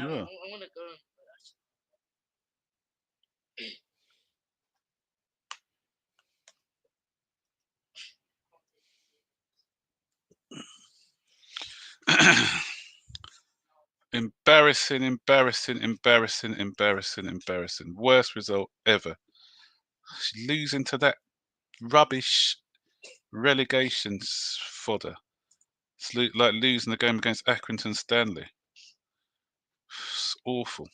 You are. I want to go. Embarrassing, embarrassing, embarrassing, embarrassing, embarrassing. Worst result ever. Losing to that rubbish relegation fodder. It's like losing the game against Accrington Stanley. It's awful.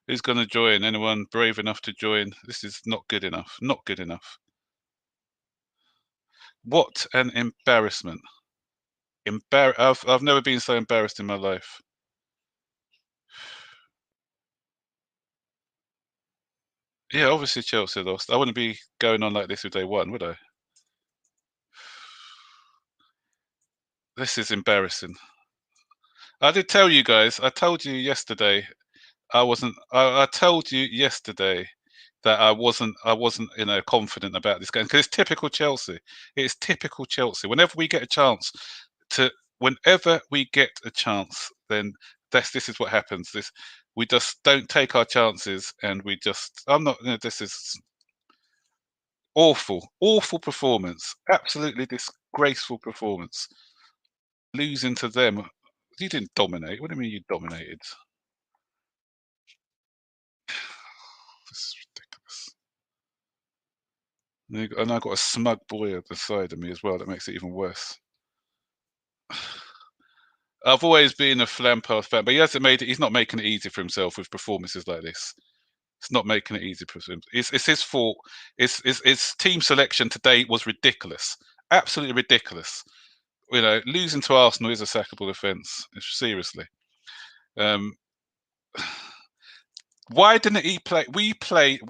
Who's going to join? Anyone brave enough to join? This is not good enough. Not good enough. What an embarrassment. I've never been so embarrassed in my life. Yeah, obviously Chelsea lost. I wouldn't be going on like this if they won, would I? This is embarrassing. I did tell you guys. I told you yesterday. I wasn't. I told you yesterday that I wasn't. Confident about this game because it's typical Chelsea. It's typical Chelsea. Whenever we get a chance whenever we get a chance, then this is what happens. We just don't take our chances, and we just. I'm not. This is awful, awful performance. Absolutely disgraceful performance. Losing to them. You didn't dominate. What do you mean you dominated? This is ridiculous. And I got a smug boy at the side of me as well. That makes it even worse. I've always been a Lampard fan, but he's not making it easy for himself with performances like this. It's not making it easy for him. It's his fault. His team selection today was ridiculous. Absolutely ridiculous. Losing to Arsenal is a sackable offence. Seriously. Um, Why didn't he play? We played.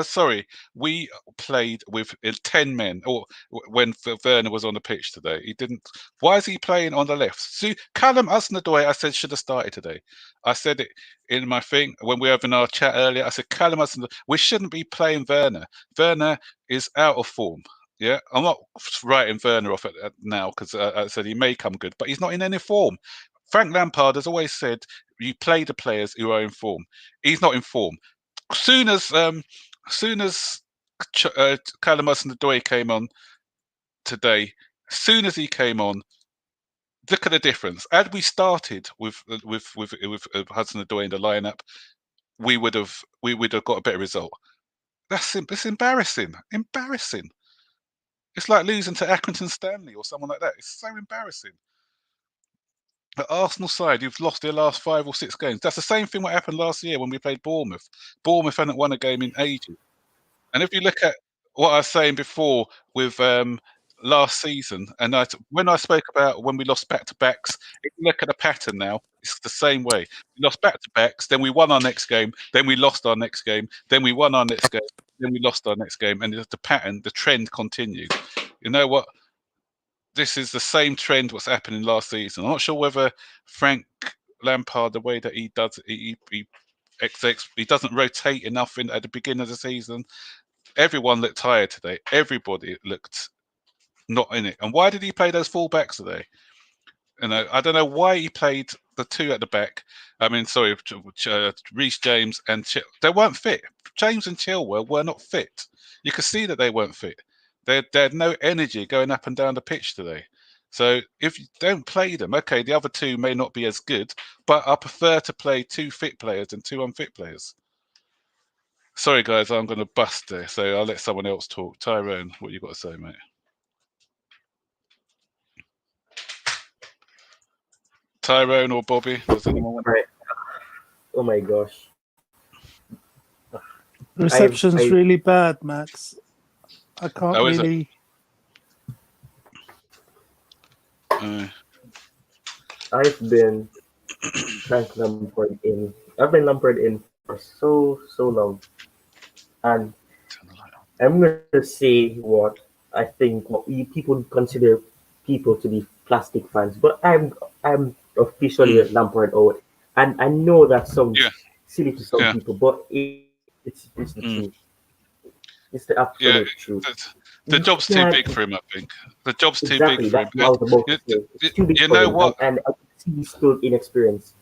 Sorry, we played with 10 men. Or when Werner was on the pitch today, he didn't. Why is he playing on the left? See, Callum Hudson-Odoi, I said should have started today. I said it in my thing when we were having our chat earlier. I said Callum Hudson. We shouldn't be playing Werner. Werner is out of form. Yeah, I'm not writing Werner off now because I said he may come good, but he's not in any form. Frank Lampard has always said you play the players who are in form. He's not in form. Soon as Callum Hudson-Odoi came on today, soon as he came on, look at the difference. Had we started with Hudson-Odoi in the lineup, we would have got a better result. It's embarrassing. Embarrassing. It's like losing to Accrington Stanley or someone like that. It's so embarrassing. The Arsenal side, you've lost their last 5 or 6 games. That's the same thing what happened last year when we played Bournemouth. Bournemouth hadn't won a game in ages. And if you look at what I was saying before with last season, and when I spoke about when we lost back-to-backs, if you look at the pattern now, it's the same way. We lost back-to-backs, then we won our next game, then we lost our next game, then we won our next game, then we lost our next game, and the pattern, the trend continued. You know what? This is the same trend what's happening last season. I'm not sure whether Frank Lampard, the way that he does, he doesn't rotate enough at the beginning of the season. Everyone looked tired today. Everybody looked not in it. And why did he play those fullbacks today? I don't know why he played the 2 at the back. I mean, sorry, Reece James and they weren't fit. James and Chilwell were not fit. You could see that they weren't fit. They had no energy going up and down the pitch today. So if you don't play them, okay, the other 2 may not be as good, but I prefer to play 2 fit players than 2 unfit players. Sorry, guys, I'm going to bust there, so I'll let someone else talk. Tyrone, what you got to say, mate? Tyrone or Bobby? Does anyone want? Right. Oh my gosh. Reception's really bad, Max. I can't Oh, is it? really. I've been Frank Lampard in. I've been Lampard in for so long, and I'm going to say what I think what people consider people to be plastic fans, but I'm officially a Lampard out, and I know that sounds silly to some people, but it's the truth. It's the absolute truth. The job's too can't- big for him, I think. The job's too exactly, big for him. that's what I was about to say. It's too big You for know him, what? and I can see he's still inexperienced.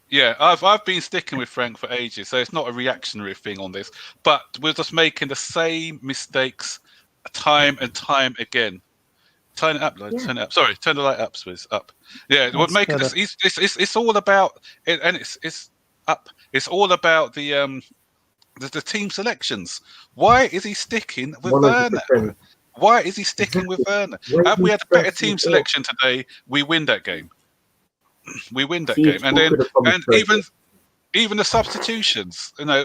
Yeah, I've been sticking with Frank for ages, so it's not a reactionary thing on this. But we're just making the same mistakes time and time again. Turn it up, Lloyd. Yeah. Turn it up. Sorry, turn the light up, please. Up. Yeah, we're That's making better. this. It's all about it, and it's up. It's all about the team selections. Why is he sticking with Werner? 100%. Why is he sticking with Werner? Why Had is we he had a better stressing team out? selection today, we win that game. We win that See, game, and who then could have come and first? even the substitutions. You know,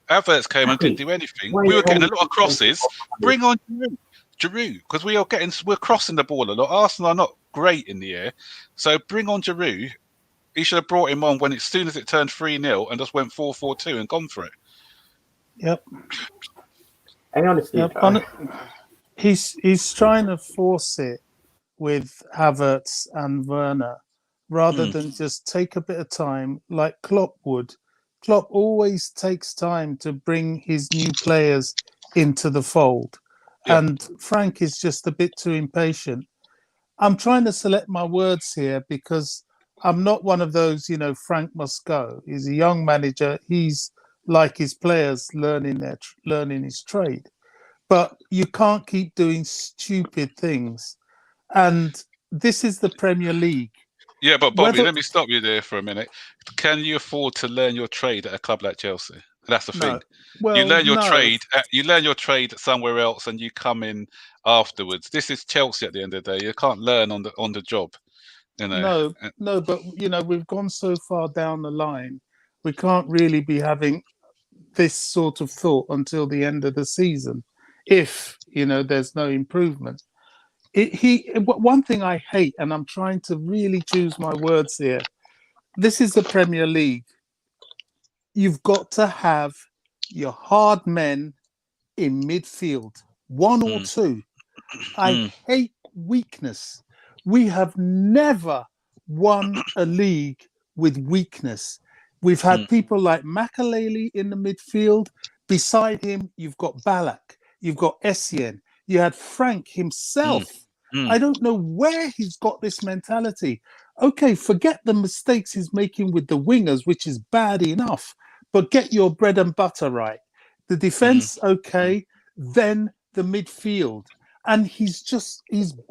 Havertz came and didn't do anything. Why We were getting a only lot of crosses. Bring on Giroud, because we're crossing the ball a lot. Arsenal are not great in the air, so bring on Giroud. He should have brought him on as soon as it turned 3-0 and just went 4-4-2 and gone for it. Yep. And honestly, Yep. He's trying to force it with Havertz and Werner rather than just take a bit of time like Klopp would. Klopp always takes time to bring his new players into the fold. Yeah. And Frank is just a bit too impatient. I'm trying to select my words here because I'm not one of those, Frank must go. He's a young manager. He's like his players learning his trade. But you can't keep doing stupid things. And this is the Premier League. Yeah, but Bobby, let me stop you there for a minute. Can you afford to learn your trade at a club like Chelsea? That's the thing. Well, you learn your no. trade. You learn your trade somewhere else, and you come in afterwards. This is Chelsea at the end of the day. You can't learn on the job. No, but we've gone so far down the line. We can't really be having this sort of thought until the end of the season, if there's no improvement. One thing I hate, and I'm trying to really choose my words here. This is the Premier League. You've got to have your hard men in midfield, one or two. I hate weakness. We have never won a league with weakness. We've had people like Makaleli in the midfield. Beside him, you've got Ballack, you've got Essien, you had Frank himself. I don't know where he's got this mentality. Okay, forget the mistakes he's making with the wingers, which is bad enough, but get your bread and butter right. The defense, okay, then the midfield. And he's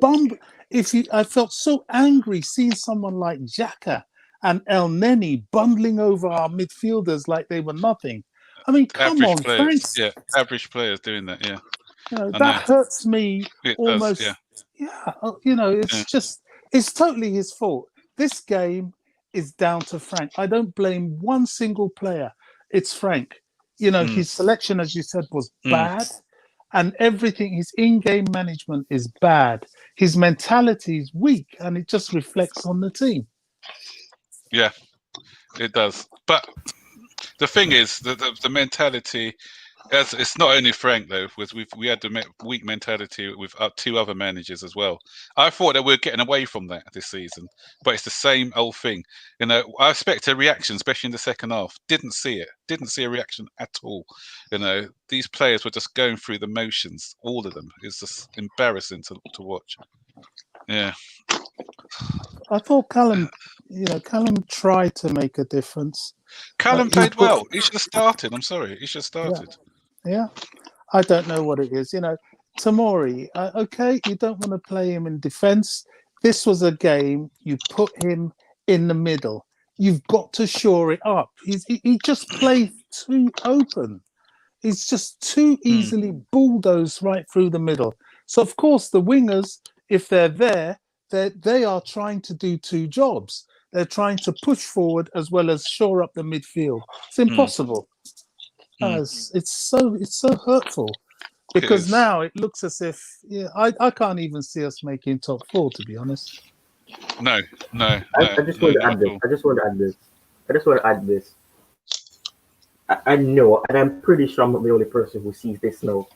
bummed. I felt so angry seeing someone like Xhaka and El Neni bundling over our midfielders like they were nothing. I mean, come average on, players. Frank. Yeah, average players doing that. Yeah, that hurts me almost. Does, it's totally his fault. This game is down to Frank. I don't blame one single player. It's Frank. His selection, as you said, was bad. And everything, his in-game management is bad. His mentality is weak, and it just reflects on the team. Yeah, it does. But the thing is, the mentality, it's not only Frank though, because we had the weak mentality with two other managers as well. I thought that we were getting away from that this season, but it's the same old thing. I expect a reaction, especially in the second half. Didn't see it. Didn't see a reaction at all. These players were just going through the motions, all of them. It's just embarrassing to watch. Yeah. I thought Callum tried to make a difference. Callum played well. He should have started. I'm sorry. He should have started. Yeah. I don't know what it is. Tomori, okay, you don't want to play him in defence. This was a game, you put him in the middle. You've got to shore it up. He just plays too open. He's just too easily bulldozed right through the middle. So, of course, the wingers, if they're there, they are trying to do two jobs. They're trying to push forward as well as shore up the midfield. It's impossible. It's so hurtful because now it looks as if I can't even see us making top four, to be honest. No. I just want to add this. I know, and I'm pretty sure I'm not the only person who sees this now.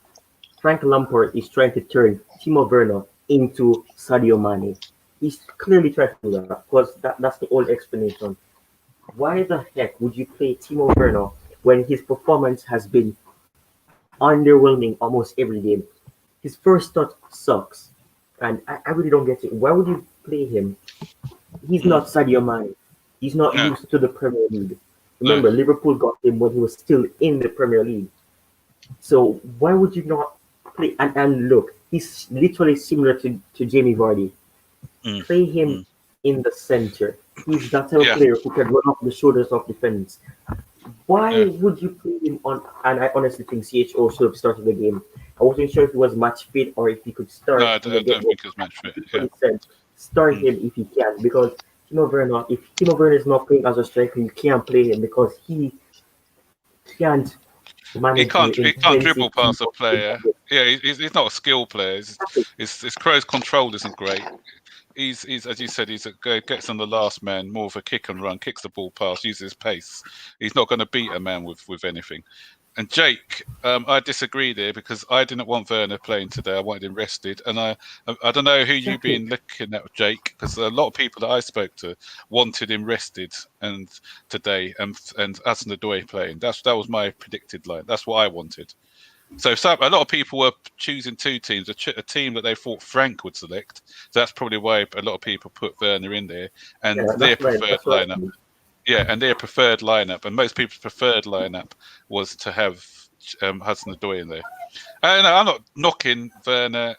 Frank Lampard is trying to turn Timo Werner into Sadio Mane. He's clearly trying to do that because that's the old explanation. Why the heck would you play Timo Werner when his performance has been underwhelming almost every game? his first touch sucks, and I really don't get it. Why would you play him? He's not Sadio Mane. He's not No, used to the Premier League. no. Remember, Liverpool got him when he was still in the Premier League. So why would you not play? And look, he's literally similar to Jamie Vardy. Mm, Play him mm. in the center. He's that type of Yeah, player who can run off the shoulders of defense. Why yeah. would you play him on? And I honestly think CHO should have started the game. I wasn't sure if he was match fit or if he could No, start I from the don't get go. think it's match fit. But Yeah. he said start Mm. him if he can because if Timo Werner is not playing as a striker, you can't play him because he can't He manage can't. the He can't dribble intensity past a of player. the Yeah, he's not a skill player. His Crow's control isn't great. He's as you said, gets on the last man, more of a kick and run, kicks the ball past, uses his pace. He's not going to beat a man with anything. And Jake, I disagree there because I didn't want Werner playing today. I wanted him rested, and I don't know who you've been looking at, Jake, because a lot of people that I spoke to wanted him rested and today, and Hudson-Odoi playing. That was my predicted line. That's what I wanted. So a lot of people were choosing two teams, a team that they thought Frank would select. So that's probably why a lot of people put Werner in there and their preferred lineup. Yeah, and their preferred lineup, and most people's preferred lineup was to have Hudson-Odoi in there. And I'm not knocking Werner.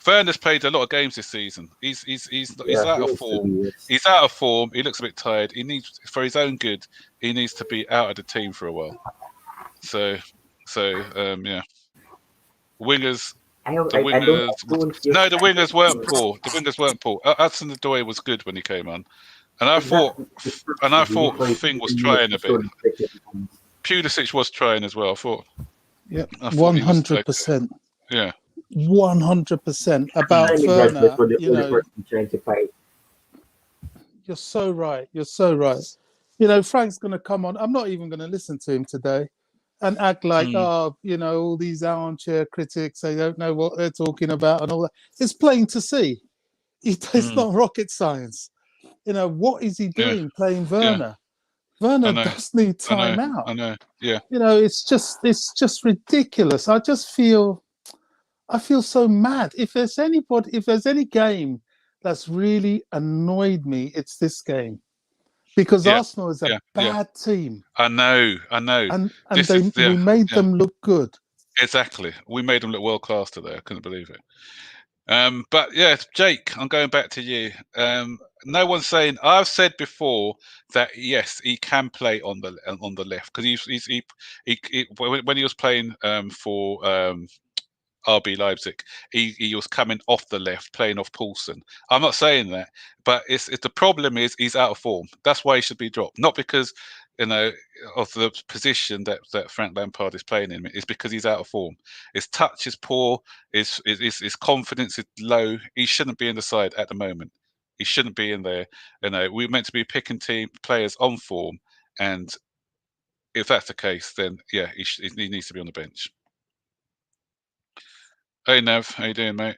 Werner's played a lot of games this season. He's out of form. He's out of form. He looks a bit tired. He needs, for his own good, he needs to be out of the team for a while. So yeah. Wingers. The wingers weren't poor. The wingers weren't poor. Hudson-Odoi was good when he came on. And I thought Thing was trying a bit. Pulisic was trying as well. I thought. Yeah, 100%. Yeah, 100% about Werner. You know, you're so right. You're so right. You know, Frank's going to come on. I'm not even going to listen to him today, and act like, you know, all these armchair critics, they don't know what they're talking about and all that. It's plain to see. It's not rocket science. You know, what is he doing playing Werner? Yeah. Werner does need time out. I know. Yeah. You know, it's just ridiculous. I feel so mad. If there's any game that's really annoyed me, it's this game. Because Arsenal is a bad team. I know. And we made them look good. Exactly. We made them look world class today. I couldn't believe it. But yeah, Jake, I'm going back to you. No one's saying. I've said before that yes, he can play on the left because he when he was playing for RB Leipzig, he was coming off the left, playing off Poulsen. I'm not saying that, but it's the problem is he's out of form. That's why he should be dropped, not because of the position that Frank Lampard is playing in. It's because he's out of form. His touch is poor. His confidence is low. He shouldn't be in the side at the moment. He shouldn't be in there. We're meant to be picking players on form, and if that's the case, then yeah, he needs to be on the bench. Hey Nev, how you doing, mate?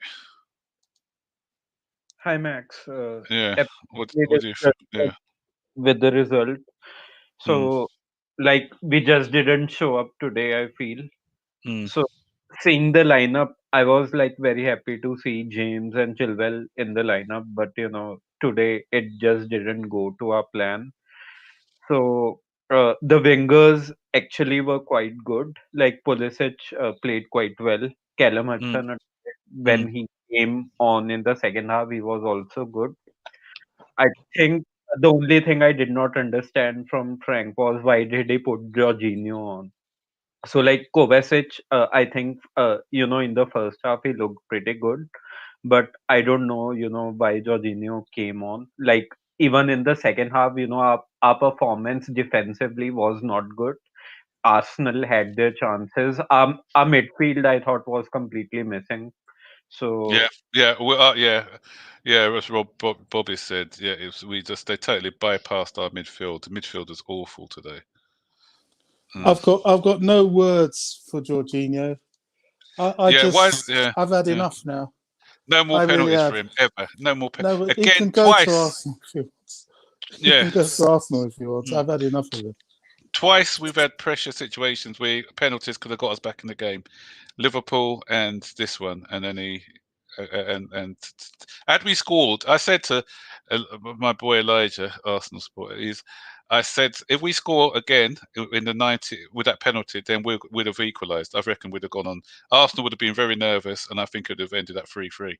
Hi Max. Yeah. What do you think? Yeah. With the result, so like we just didn't show up today. I feel so. Seeing the lineup, I was like very happy to see James and Chilwell in the lineup, but you know today it just didn't go to our plan. So the wingers actually were quite good. Like Pulisic played quite well. Callum Hudson, when he came on in the second half, he was also good. I think the only thing I did not understand from Frank was why did he put Jorginho on? So like Kovacic, I think in the first half he looked pretty good, but I don't know why Jorginho came on. Like even in the second half, our performance defensively was not good. Arsenal had their chances. Our midfield I thought was completely missing. So As Bobby said, they totally bypassed our midfield. The midfield was awful today. I've got no words for Jorginho. I've had enough now. No more penalties for him ever. No more penalties. No, he can go to Arsenal if he wants. He can go to Arsenal if he wants. I've had enough of it. Twice we've had pressure situations where penalties could have got us back in the game. Liverpool and this one, and then he and had we scored, I said to my boy Elijah, Arsenal supporter, I said if we score again in the 90 with that penalty, then we'd have equalised. I reckon we'd have gone on. Arsenal would have been very nervous, and I think it would have ended at 3-3.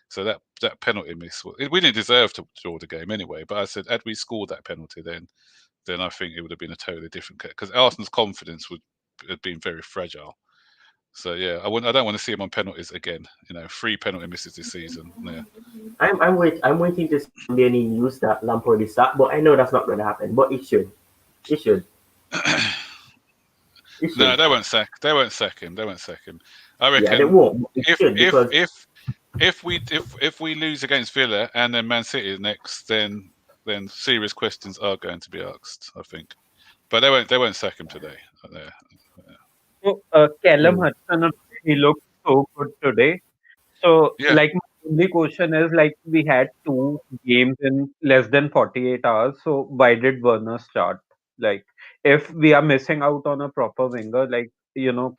So that penalty miss, we didn't deserve to draw the game anyway. But I said, had we scored that penalty, then I think it would have been a totally different, because Arsenal's confidence would have been very fragile. So yeah, I don't want to see him on penalties again. 3 penalty misses this season. Yeah. I'm waiting to see any news that Lampard is sacked, but I know that's not going to happen. But it should. It should. No, they won't sack. They won't sack him. They won't sack him. I reckon. Yeah, they won't. If we lose against Villa and then Man City next, then serious questions are going to be asked, I think. But they won't sack him today. So Callum Hudson, he looked so good today. So my only question is, we had 2 games in less than 48 hours. So why did Werner start? If we are missing out on a proper winger,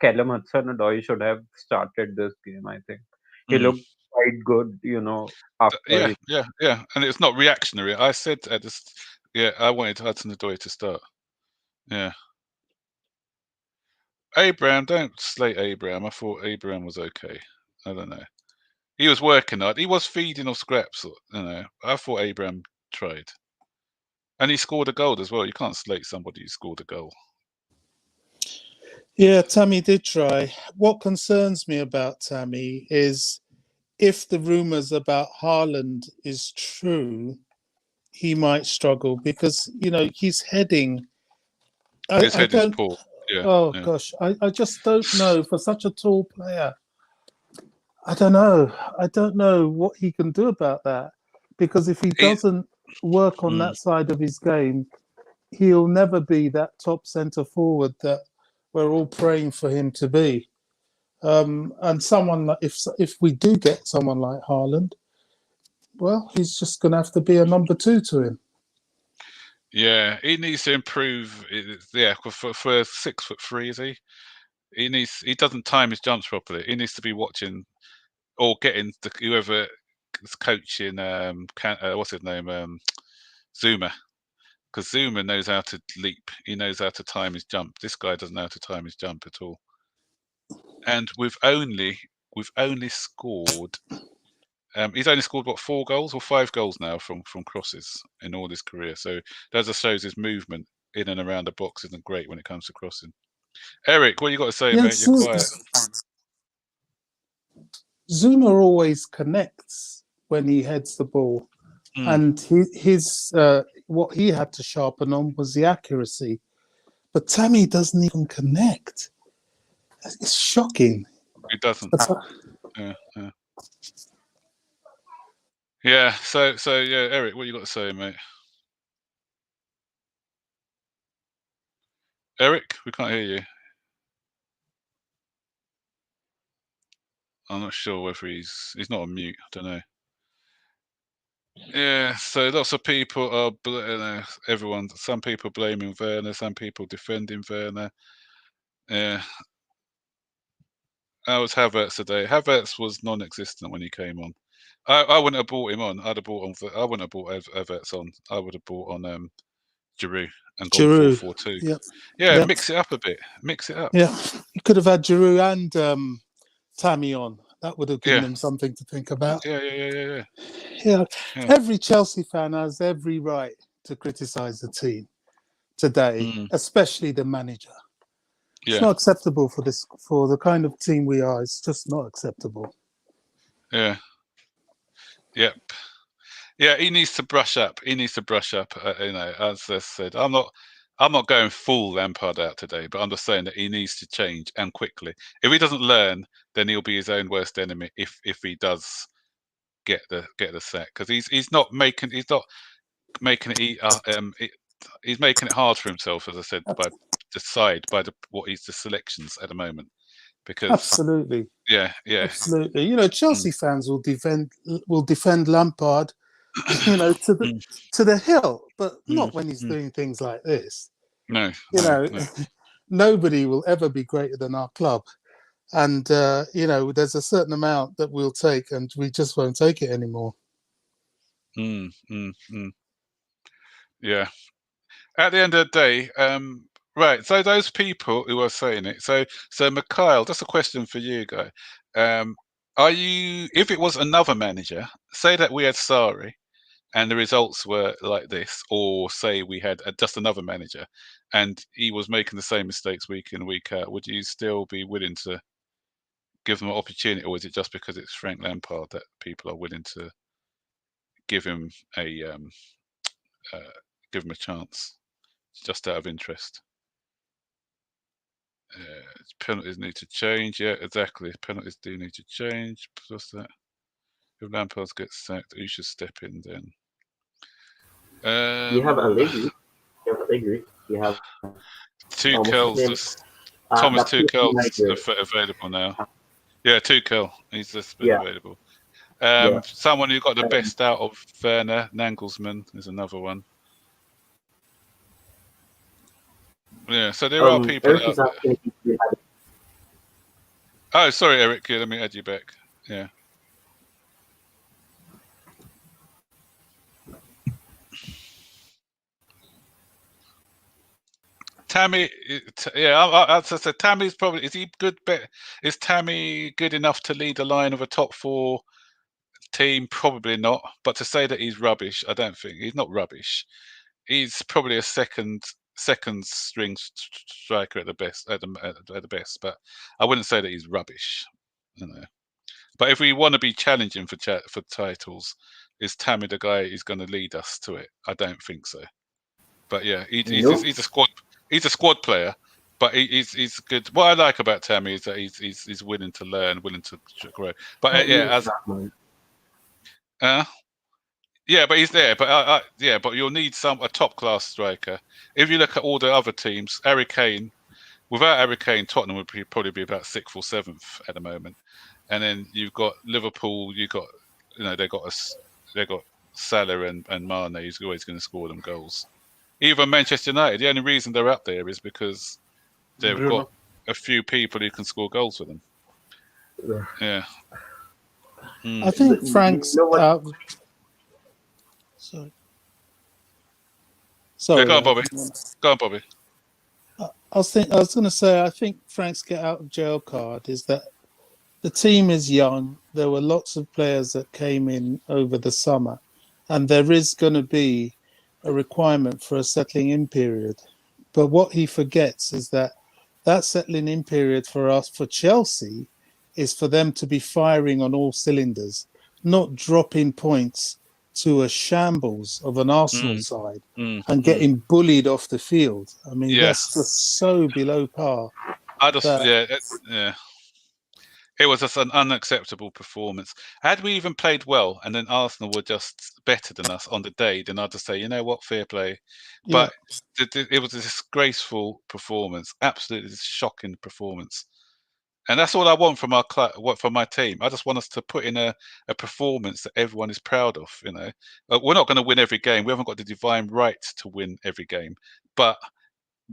Callum Hudson-Odoi should have started this game. I think he looked quite good. After yeah, and it's not reactionary. I said I wanted Hudson-Odoi to start. Yeah. Abraham, don't slate Abraham. I thought Abraham was okay. I don't know. He was working hard. He was feeding off scraps. I thought Abraham tried. And he scored a goal as well. You can't slate somebody who scored a goal. Yeah, Tammy did try. What concerns me about Tammy is if the rumours about Haaland is true, he might struggle because, he's heading. His head is poor. Yeah, gosh, I just don't know. For such a tall player, I don't know. I don't know what he can do about that, because if he doesn't work on that side of his game, he'll never be that top centre forward that we're all praying for him to be. And someone like if we do get someone like Haaland, well, he's just going to have to be a number 2 to him. Yeah, he needs to improve. Yeah, for 6'3", is he? He doesn't time his jumps properly. He needs to be watching or getting whoever is coaching. What's his name? Zuma, because Zuma knows how to leap. He knows how to time his jump. This guy doesn't know how to time his jump at all. And we've only scored. He's only scored 4 goals or 5 goals now from crosses in all his career. So that just shows his movement in and around the box isn't great when it comes to crossing. Eric, what you got to say, mate? You're quiet. Zuma always connects when he heads the ball, and his what he had to sharpen on was the accuracy. But Tammy doesn't even connect. It's shocking. He doesn't. Yeah. So yeah, Eric, what you got to say, mate? Eric, we can't hear you. I'm not sure whether he's not on mute. I don't know. Yeah, so lots of people are, everyone. Some people blaming Werner, some people defending Werner. Yeah. How was Havertz today? Havertz was non-existent when he came on. I wouldn't have brought him on. I wouldn't have brought Havertz on. I would have brought on Giroud and gone 4-4-2. Yep. Yeah, Yep. Mix it up a bit. Mix it up. Yeah, you could have had Giroud and Tammy on. That would have given them something to think about. Yeah. Every Chelsea fan has every right to criticise the team today, especially the manager. It's not acceptable for the kind of team we are. It's just not acceptable. Yeah. Yep. Yeah, he needs to brush up. As I said, I'm not going full Lampard out today, but I'm just saying that he needs to change and quickly. If he doesn't learn, then he'll be his own worst enemy. If he does get the sack, because he's making it hard for himself, as I said, by the selections at the moment. Because absolutely, absolutely. Chelsea fans will defend Lampard, to the hill, but not when he's doing things like this. No, nobody will ever be greater than our club. And there's a certain amount that we'll take, and we just won't take it anymore. Yeah. At the end of the day, right. So those people who are saying it. So Mikhail, that's a question for you, guy. Are you? If it was another manager, say that we had Sarri, and the results were like this, or say we had just another manager, and he was making the same mistakes week in week out, would you still be willing to give them an opportunity, or is it just because it's Frank Lampard that people are willing to give him a chance, just out of interest? Penalties need to change. Yeah, exactly. Penalties do need to change. Plus that, if Lampard gets sacked, who should step in then? You have Allegri. You have what's his name? Thomas That PSG Tuchel's manager. available now. Yeah, Tuchel. He's just been Yeah, available. yeah. Someone who got the best out of Werner, Nagelsmann, is another one. Yeah, so there are people Eric out is there. asking if we had. Oh, sorry, Eric. Let me add you back. Yeah. Tammy, I said Tammy's probably. Is he good? Is Tammy good enough to lead a line of a top 4 team? Probably not. But to say that he's rubbish, I don't think he's not rubbish. He's probably a second string striker at the best. At the best, but I wouldn't say that he's rubbish. But if we want to be challenging for titles, is Tammy the guy who's going to lead us to it? I don't think so. But yeah, he's a squad. He's a squad player, but he's good. What I like about Tammy is that he's willing to learn, willing to grow. But yeah, but he's there. But but you'll need a top class striker. If you look at all the other teams, Harry Kane. Without Harry Kane, Tottenham would probably be about 6th or 7th at the moment. And then you've got Liverpool. You've got they got Salah and Mane. Who's always going to score them goals. Even Manchester United, the only reason they're up there is because they've got a few people who can score goals for them. Yeah. I think Frank's. Sorry. Yeah, go on, Bobby. Go on, Bobby. I was going to say, I think Frank's get out of jail card is that the team is young. There were lots of players that came in over the summer, and there is going to be a requirement for a settling in period. But what he forgets is that settling in period for us, for Chelsea, is for them to be firing on all cylinders, not dropping points to a shambles of an Arsenal side and getting bullied off the field. I mean, that's just so below par. It was just an unacceptable performance. Had we even played well and then Arsenal were just better than us on the day, then I'd just say, you know what, fair play. But it was a disgraceful performance, absolutely shocking performance. And that's all I want from my team. I just want us to put in a performance that everyone is proud of. We're not going to win every game. We haven't got the divine right to win every game. But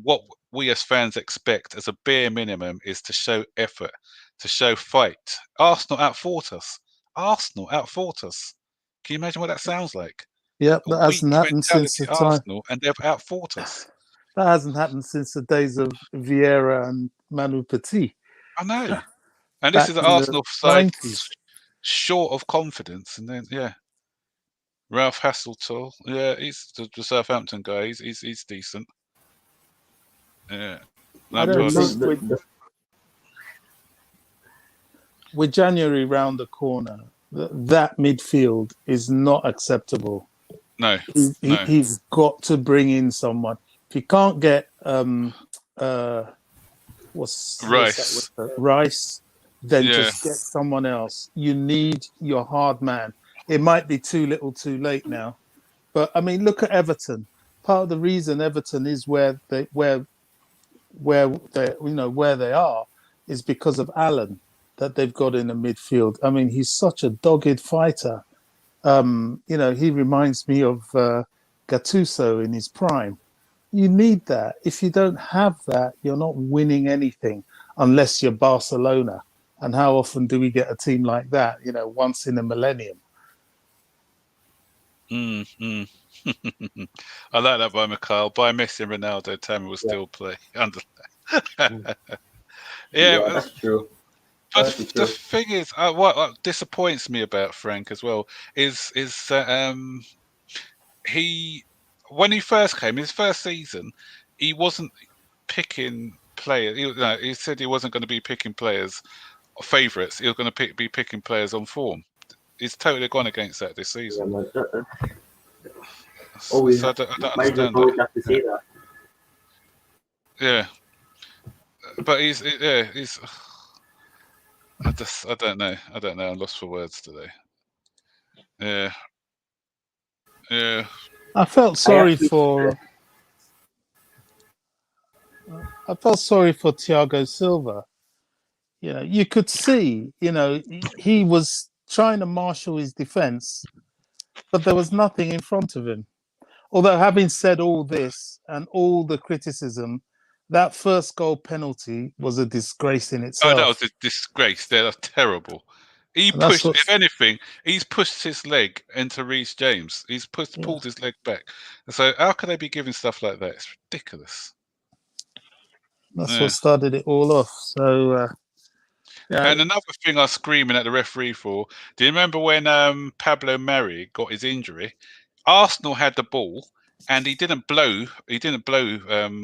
what we as fans expect as a bare minimum is to show effort, to show fight. Arsenal outfought us. Can you imagine what that sounds like? Yeah, that hasn't happened since the time. Arsenal, and they've outfought us. That hasn't happened since the days of Vieira and Manu Petit. I know. And this is an Arsenal side short of confidence. And then, Ralph Hasenhuttl. Yeah, he's the Southampton guy. He's decent. Yeah. I don't think with January round the corner, that midfield is not acceptable. No. He's got to bring in someone. If you can't get Rice, then just get someone else. You need your hard man. It might be too little too late now. But I mean, look at Everton. Part of the reason Everton is where they are is because of Allen that they've got in the midfield. I mean, he's such a dogged fighter. He reminds me of Gattuso in his prime. You need that. If you don't have that, you're not winning anything. unless you're Barcelona. And how often do we get a team like that? Once in a millennium. I like that by Mikhail. By Messi and Ronaldo, Tammy will still play. Yeah, that's true. But the thing is, what disappoints me about Frank as well is that he, when he first came, his first season, he wasn't picking players. He said he wasn't going to be picking players favourites. He was going to be picking players on form. He's totally gone against that this season. Always, I don't understand always have to say that. Yeah, but he's. I don't know. I'm lost for words today. Yeah. I felt sorry for Thiago Silva. You could see, he was trying to marshal his defense, but there was nothing in front of him. Although, having said all this and all the criticism, that first goal penalty was a disgrace in itself. Oh, that was a disgrace. They're terrible. He pushed, if anything, he's pushed his leg into Reece James. He's pulled his leg back. So how can they be giving stuff like that? It's ridiculous. That's what started it all off. So, And another thing I was screaming at the referee for, do you remember when Pablo Mari got his injury? Arsenal had the ball and he didn't blow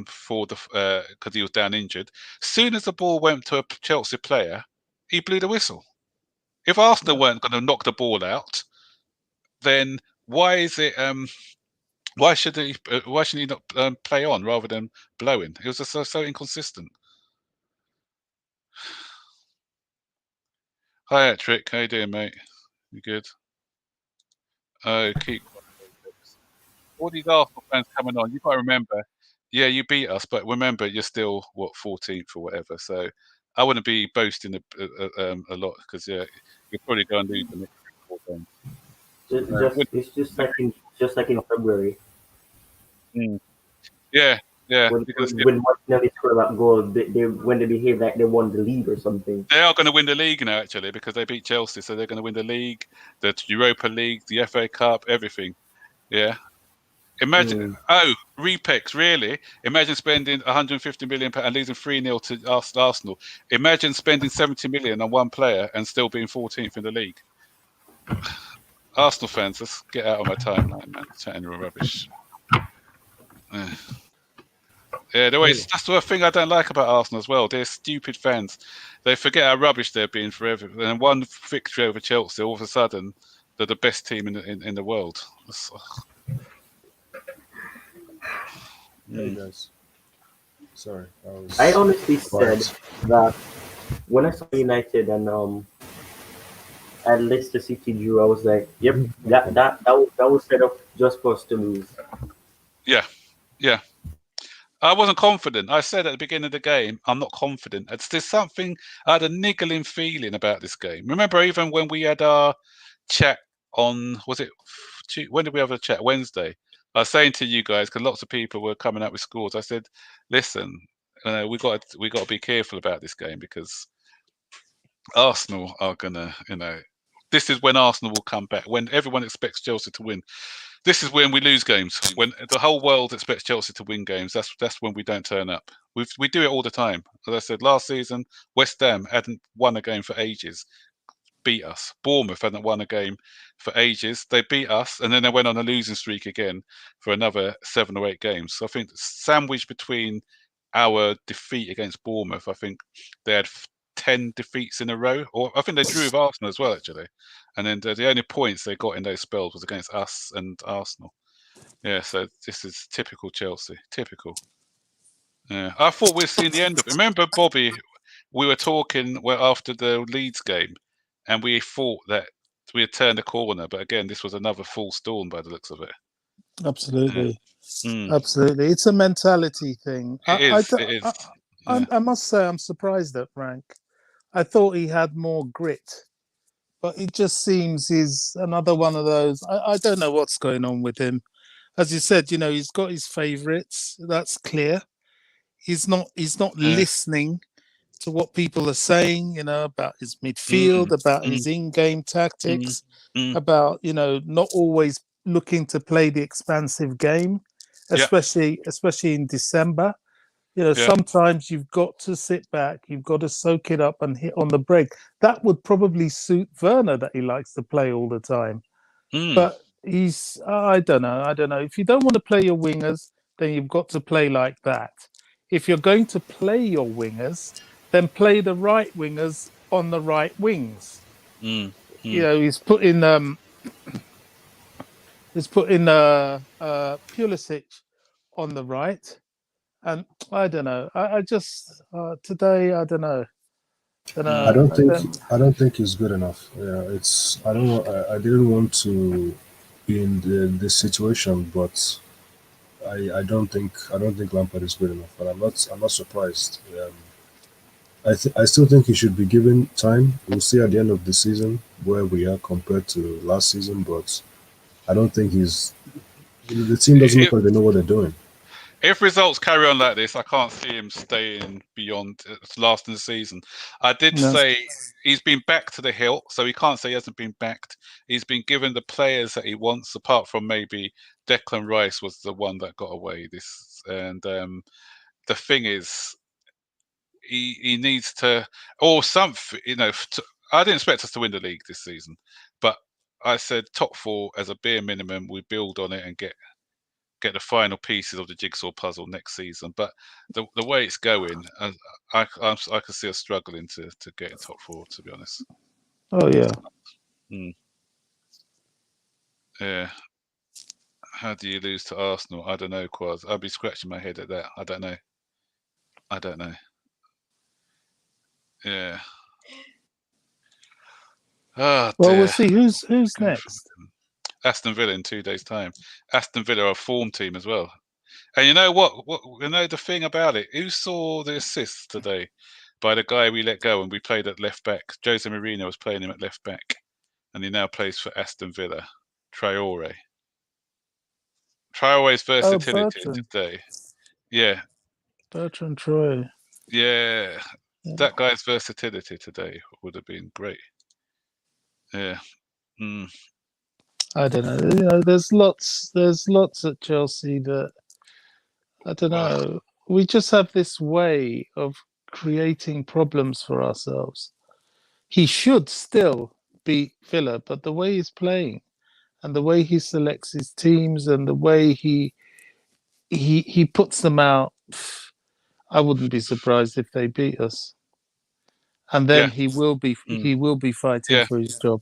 for the because he was down injured. As soon as the ball went to a Chelsea player, he blew the whistle. If Arsenal weren't going to knock the ball out, then why is it? Why should he not play on rather than blowing? It was just so inconsistent. Hi, Trick. How you doing, mate? You good? Oh, keep all these Arsenal fans coming on. You've got to remember, yeah, you beat us, but remember, you're still 14th or whatever. So I wouldn't be boasting a lot because you're probably going to lose the next 4 games. It's just like in February. Yeah. When Martinelli scored that goal, when they behave like they won the league or something. They are going to win the league now, actually, because they beat Chelsea, so they're going to win the league, the Europa League, the FA Cup, everything. Yeah. Imagine, Repex, really? Imagine spending 150 million and losing 3-0 to Arsenal. Imagine spending 70 million on one player and still being 14th in the league. Arsenal fans, let's get out of my timeline, man. Chatting rubbish. Yeah, that's the thing I don't like about Arsenal as well. They're stupid fans. They forget how rubbish they've been forever. And one victory over Chelsea, all of a sudden, they're the best team in the world. Hey guys. Sorry. I honestly said that when I saw United and Leicester City drew, I was like, yep, that was set up just for us to lose. Yeah. I wasn't confident. I said at the beginning of the game, I'm not confident. There's something, I had a niggling feeling about this game. Remember, even when we had our chat on, when did we have a chat? Wednesday. I was saying to you guys, because lots of people were coming up with scores, I said, listen, we got to be careful about this game because Arsenal are going to, this is when Arsenal will come back, when everyone expects Chelsea to win. This is when we lose games. When the whole world expects Chelsea to win games, that's when we don't turn up. We do it all the time. As I said, last season, West Ham hadn't won a game for ages, beat us. Bournemouth hadn't won a game for ages. They beat us, and then they went on a losing streak again for another 7 or 8 games. So I think sandwiched between our defeat against Bournemouth, I think they had 10 defeats in a row, or I think they drew with Arsenal as well, actually. And then the only points they got in those spells was against us and Arsenal. Yeah, so this is typical Chelsea. Typical. Yeah, I thought we'd seen the end of it. Remember, Bobby, we were talking after the Leeds game, and we thought that we had turned a corner, but again, this was another full storm by the looks of it. Absolutely. Absolutely. It's a mentality thing. It is. I must say I'm surprised at Frank. I thought he had more grit, but it just seems he's another one of those. I don't know what's going on with him. As you said, he's got his favourites. That's clear. He's not listening to what people are saying, about his midfield, about his in-game tactics, about, not always looking to play the expansive game, especially in December. Sometimes you've got to sit back, you've got to soak it up and hit on the break. That would probably suit Werner, that he likes to play all the time. But I don't know. If you don't want to play your wingers, then you've got to play like that. If you're going to play your wingers, then play the right wingers on the right wings. He's put in Pulisic on the right, and I don't know. I just today I don't know. I don't think he's good enough. Yeah, I don't know. I didn't want to be in this situation, but I don't think Lampard is good enough, and I'm not surprised. I still think he should be given time. We'll see at the end of the season where we are compared to last season, but I don't think the team doesn't look like they know what they're doing. If results carry on like this, I can't see him staying beyond lasting the season. I did say he's been backed to the hilt, so he can't say he hasn't been backed. He's been given the players that he wants, apart from maybe Declan Rice was the one that got away. And the thing is, he needs to, or something. I didn't expect us to win the league this season, but I said top 4 as a bare minimum. We build on it and get the final pieces of the jigsaw puzzle next season. But the way it's going, I can see us struggling to get in top 4, to be honest. Oh yeah. Yeah. How do you lose to Arsenal? I don't know, Quaz. I'll be scratching my head at that. I don't know. Yeah. Oh, well, dear. we'll see who's next. Aston Villa in 2 days' time. Aston Villa are a form team as well. And you know what? The thing about it, who saw the assist today by the guy we let go and we played at left back? Jose Mourinho was playing him at left back, and he now plays for Aston Villa. Traore's versatility today. Yeah. Bertrand Traore. Yeah. That guy's versatility today would have been great. Yeah. I don't know. There's lots at Chelsea that I don't know. We just have this way of creating problems for ourselves. He should still beat Villa, but the way he's playing and the way he selects his teams and the way he puts them out, I wouldn't be surprised if they beat us. And then he will be fighting for his job.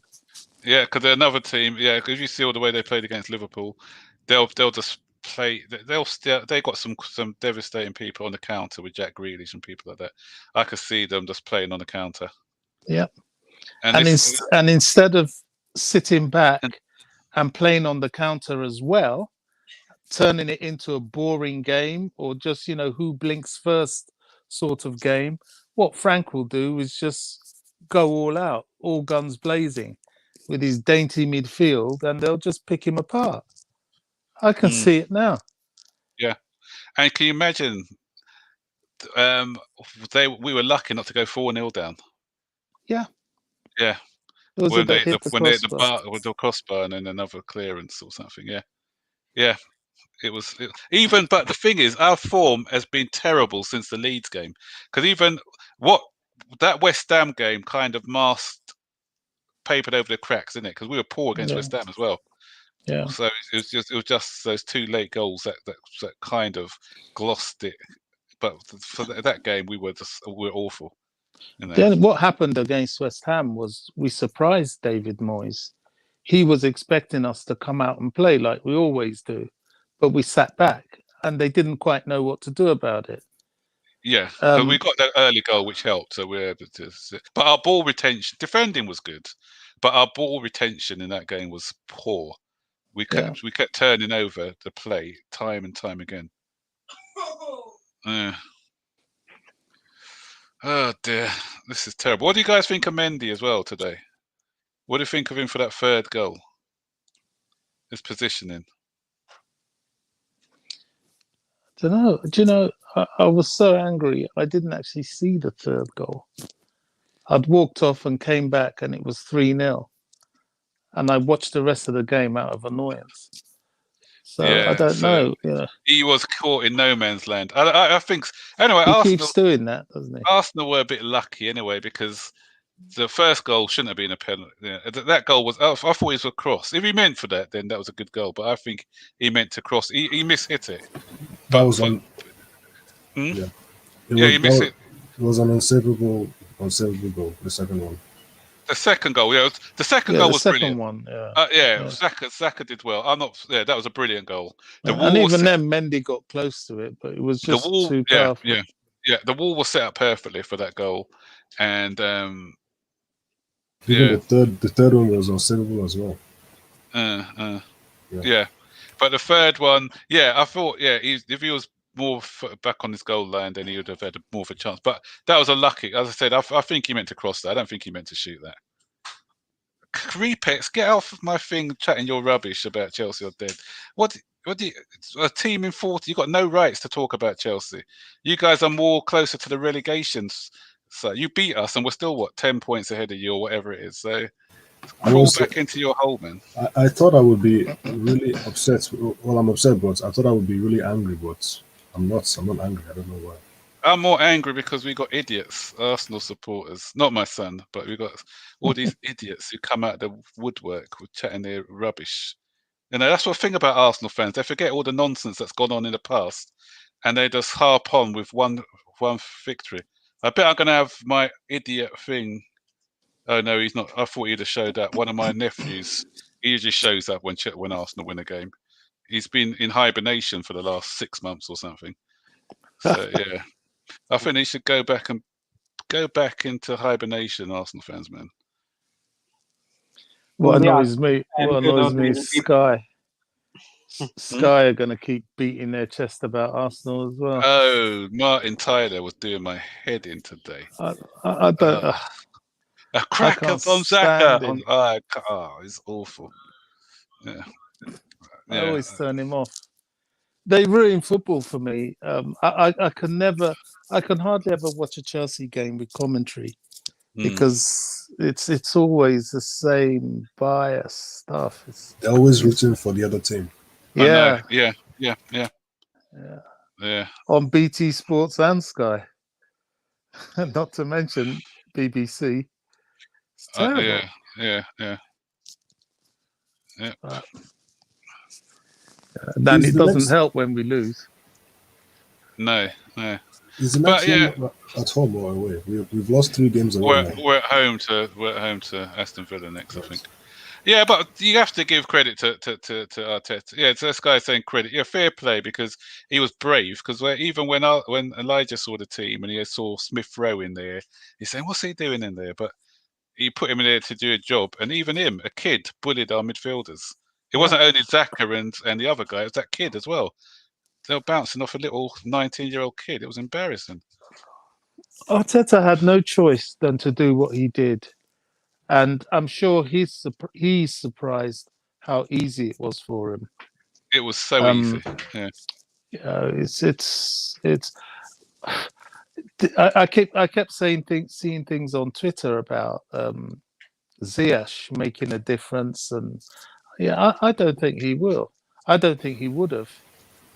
Yeah, because they're another team. Yeah, because you see all the way they played against Liverpool, they'll just play. They got some devastating people on the counter with Jack Grealish and people like that. I could see them just playing on the counter. Yeah, and instead of sitting back and playing on the counter as well, turning it into a boring game or just who blinks first sort of game, what Frank will do is just go all out, all guns blazing, with his dainty midfield, and they'll just pick him apart. I can see it now. Yeah, and can you imagine? We were lucky not to go 4-0 down. Yeah. When they hit the crossbar and then another clearance or something. Yeah. It was even, but the thing is, our form has been terrible since the Leeds game. Because even that West Ham game kind of papered over the cracks, didn't it? Because we were poor against West Ham as well. Yeah. So it was just those 2 late goals that kind of glossed it. But for that game, we were awful. Then what happened against West Ham was we surprised David Moyes. He was expecting us to come out and play like we always do, but we sat back and they didn't quite know what to do about it. Yeah, we got that early goal, which helped. So we were able to. But our ball retention, defending was good, but our ball retention in that game was poor. We kept turning over the play time and time again. Oh dear, this is terrible. What do you guys think of Mendy as well today? What do you think of him for that 3rd goal? His positioning. I don't know. Do you know? I was so angry. I didn't actually see the third goal. I'd walked off and came back, and it was 3-0. And I watched the rest of the game out of annoyance. So I don't know. He was caught in no man's land. I think anyway. He Arsenal keeps doing that, doesn't he? Arsenal were a bit lucky anyway, because the first goal shouldn't have been a penalty. Yeah, that goal was. I thought it was a cross. If he meant for that, then that was a good goal. But I think he meant to cross. He mishit it. That was on. Yeah, he missed it. It was an unsavable goal. The second one. The second goal, the second goal was brilliant. One, Saka did well. I'm not. Yeah, that was a brilliant goal. And even then, Mendy got close to it, but it was just too powerful. Yeah. The wall was set up perfectly for that goal, and even the third one was unsavable as well. Yeah, but the third one, I thought, if he was more back on his goal line, then he would have had more of a chance. But that was a lucky. As I said, I think he meant to cross that. I don't think he meant to shoot that. Repex, get off of my thing chatting your rubbish about Chelsea are dead. What do you, a team in 40? You've got no rights to talk about Chelsea. You guys are more closer to the relegations. So you beat us, and we're still 10 points ahead of you, or whatever it is. So crawl back into your hole, man. I thought I would be really upset. Well, I'm upset, but I thought I would be really angry, but I'm not. I'm not angry. I don't know why. I'm more angry because we got idiots, Arsenal supporters. Not my son, but we got all these idiots who come out of the woodwork with chatting their rubbish. That's what thing about Arsenal fans. They forget all the nonsense that's gone on in the past, and they just harp on with one victory. I bet I'm going to have my idiot thing. Oh no, he's not. I thought he'd have showed up. One of my nephews, he usually shows up when Arsenal win a game. He's been in hibernation for the last 6 months or something. So yeah, I think he should go back into hibernation. Arsenal fans, man. What annoys me is Sky. Sky are going to keep beating their chest about Arsenal as well. Oh, Martin Tyler was doing my head in today. I don't. A cracker from Xhaka. It's awful. Yeah. I always turn him off. They ruin football for me. I can hardly ever watch a Chelsea game with commentary because it's always the same bias stuff. They're always rooting for the other team. Yeah. On BT Sports and Sky, not to mention BBC. It's terrible. Then it doesn't help when we lose. No. Is the next game at home or away? We've lost 3 games away. We're at home to Aston Villa next, right. I think. Yeah, but you have to give credit to Arteta. Yeah, so this guy saying credit. Yeah, fair play, because he was brave. Because even when Elijah saw the team and he saw Smith Rowe in there, he's saying, "What's he doing in there?" But he put him in there to do a job, and even him, a kid, bullied our midfielders. It wasn't only Xhaka and the other guy; it was that kid as well. They were bouncing off a little 19-year-old kid. It was embarrassing. Arteta had no choice than to do what he did. And I'm sure he's surprised how easy it was for him. It was so easy. Yeah. It's. I kept seeing things on Twitter about Ziyech making a difference, and I don't think he will. I don't think he would have.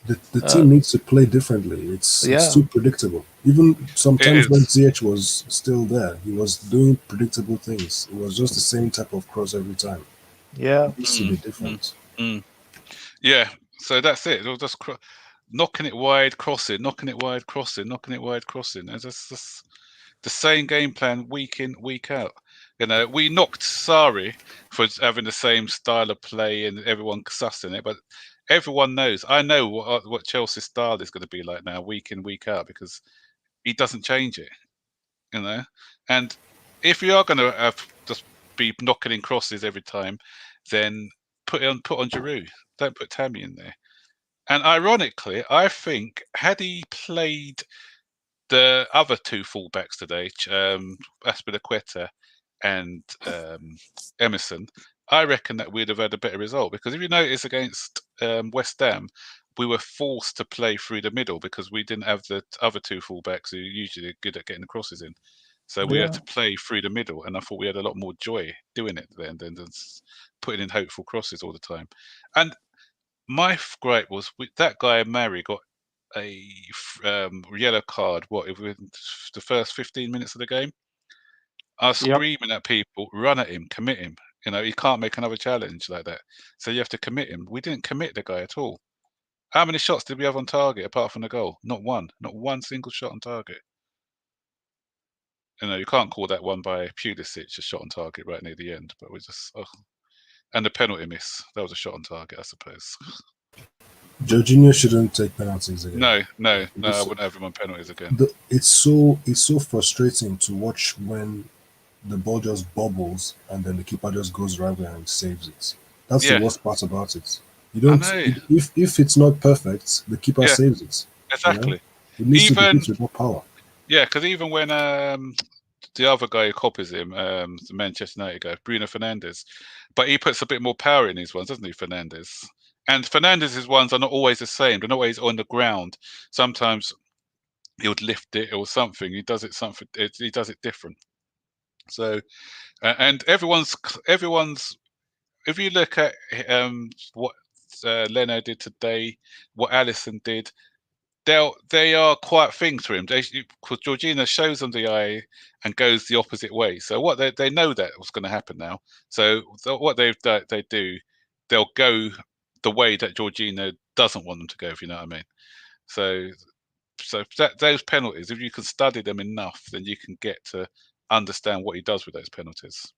The team needs to play differently. It's too predictable. Even sometimes when Ziyech was still there, he was doing predictable things. It was just the same type of cross every time. Yeah, it needs to be different. Yeah, so that's it. It was just knocking it wide, crossing, knocking it wide, crossing, knocking it wide, crossing. It's just the same game plan week in, week out. We knocked Sarri for having the same style of play and everyone sussing it, but everyone knows. I know what Chelsea's style is going to be like now, week in, week out, because he doesn't change it. And if you are going to just be knocking in crosses every time, then put on Giroud. Don't put Tammy in there. And ironically, I think had he played the other 2 fullbacks today, Aspilicueta and Emerson, I reckon that we'd have had a better result, because if you notice against West Ham, we were forced to play through the middle because we didn't have the other two fullbacks who usually are good at getting the crosses in. So we had to play through the middle, and I thought we had a lot more joy doing it then than just putting in hopeful crosses all the time. And my gripe was that guy Mary got a yellow card. What if the first 15 minutes of the game? I was screaming at people, run at him, commit him. He can't make another challenge like that. So you have to commit him. We didn't commit the guy at all. How many shots did we have on target apart from the goal? Not one. Not one single shot on target. You can't call that one by Pulisic a shot on target right near the end. But we just and the penalty miss. That was a shot on target, I suppose. Jorginho shouldn't take penalties again. No, I wouldn't have him on penalties again. It's so frustrating to watch when the ball just bubbles and then the keeper just goes right there and saves it. That's the worst part about it. You don't. If it's not perfect, the keeper saves it. Exactly. It needs to be hit with more power. Yeah, because even when the other guy who copies him, the Manchester United guy, Bruno Fernandes, but he puts a bit more power in his ones, doesn't he, Fernandes? And Fernandez's ones are not always the same. They're not always on the ground. Sometimes he would lift it or something. He does it He does it different. So, and everyone's. If you look at what Leno did today, what Alisson did, they are quite things to him. Because Jorginho shows them the eye and goes the opposite way. So what they know that what's going to happen now. So what they do, they'll go the way that Jorginho doesn't want them to go. If you know what I mean. So those penalties, if you can study them enough, then you can get to understand what he does with those penalties.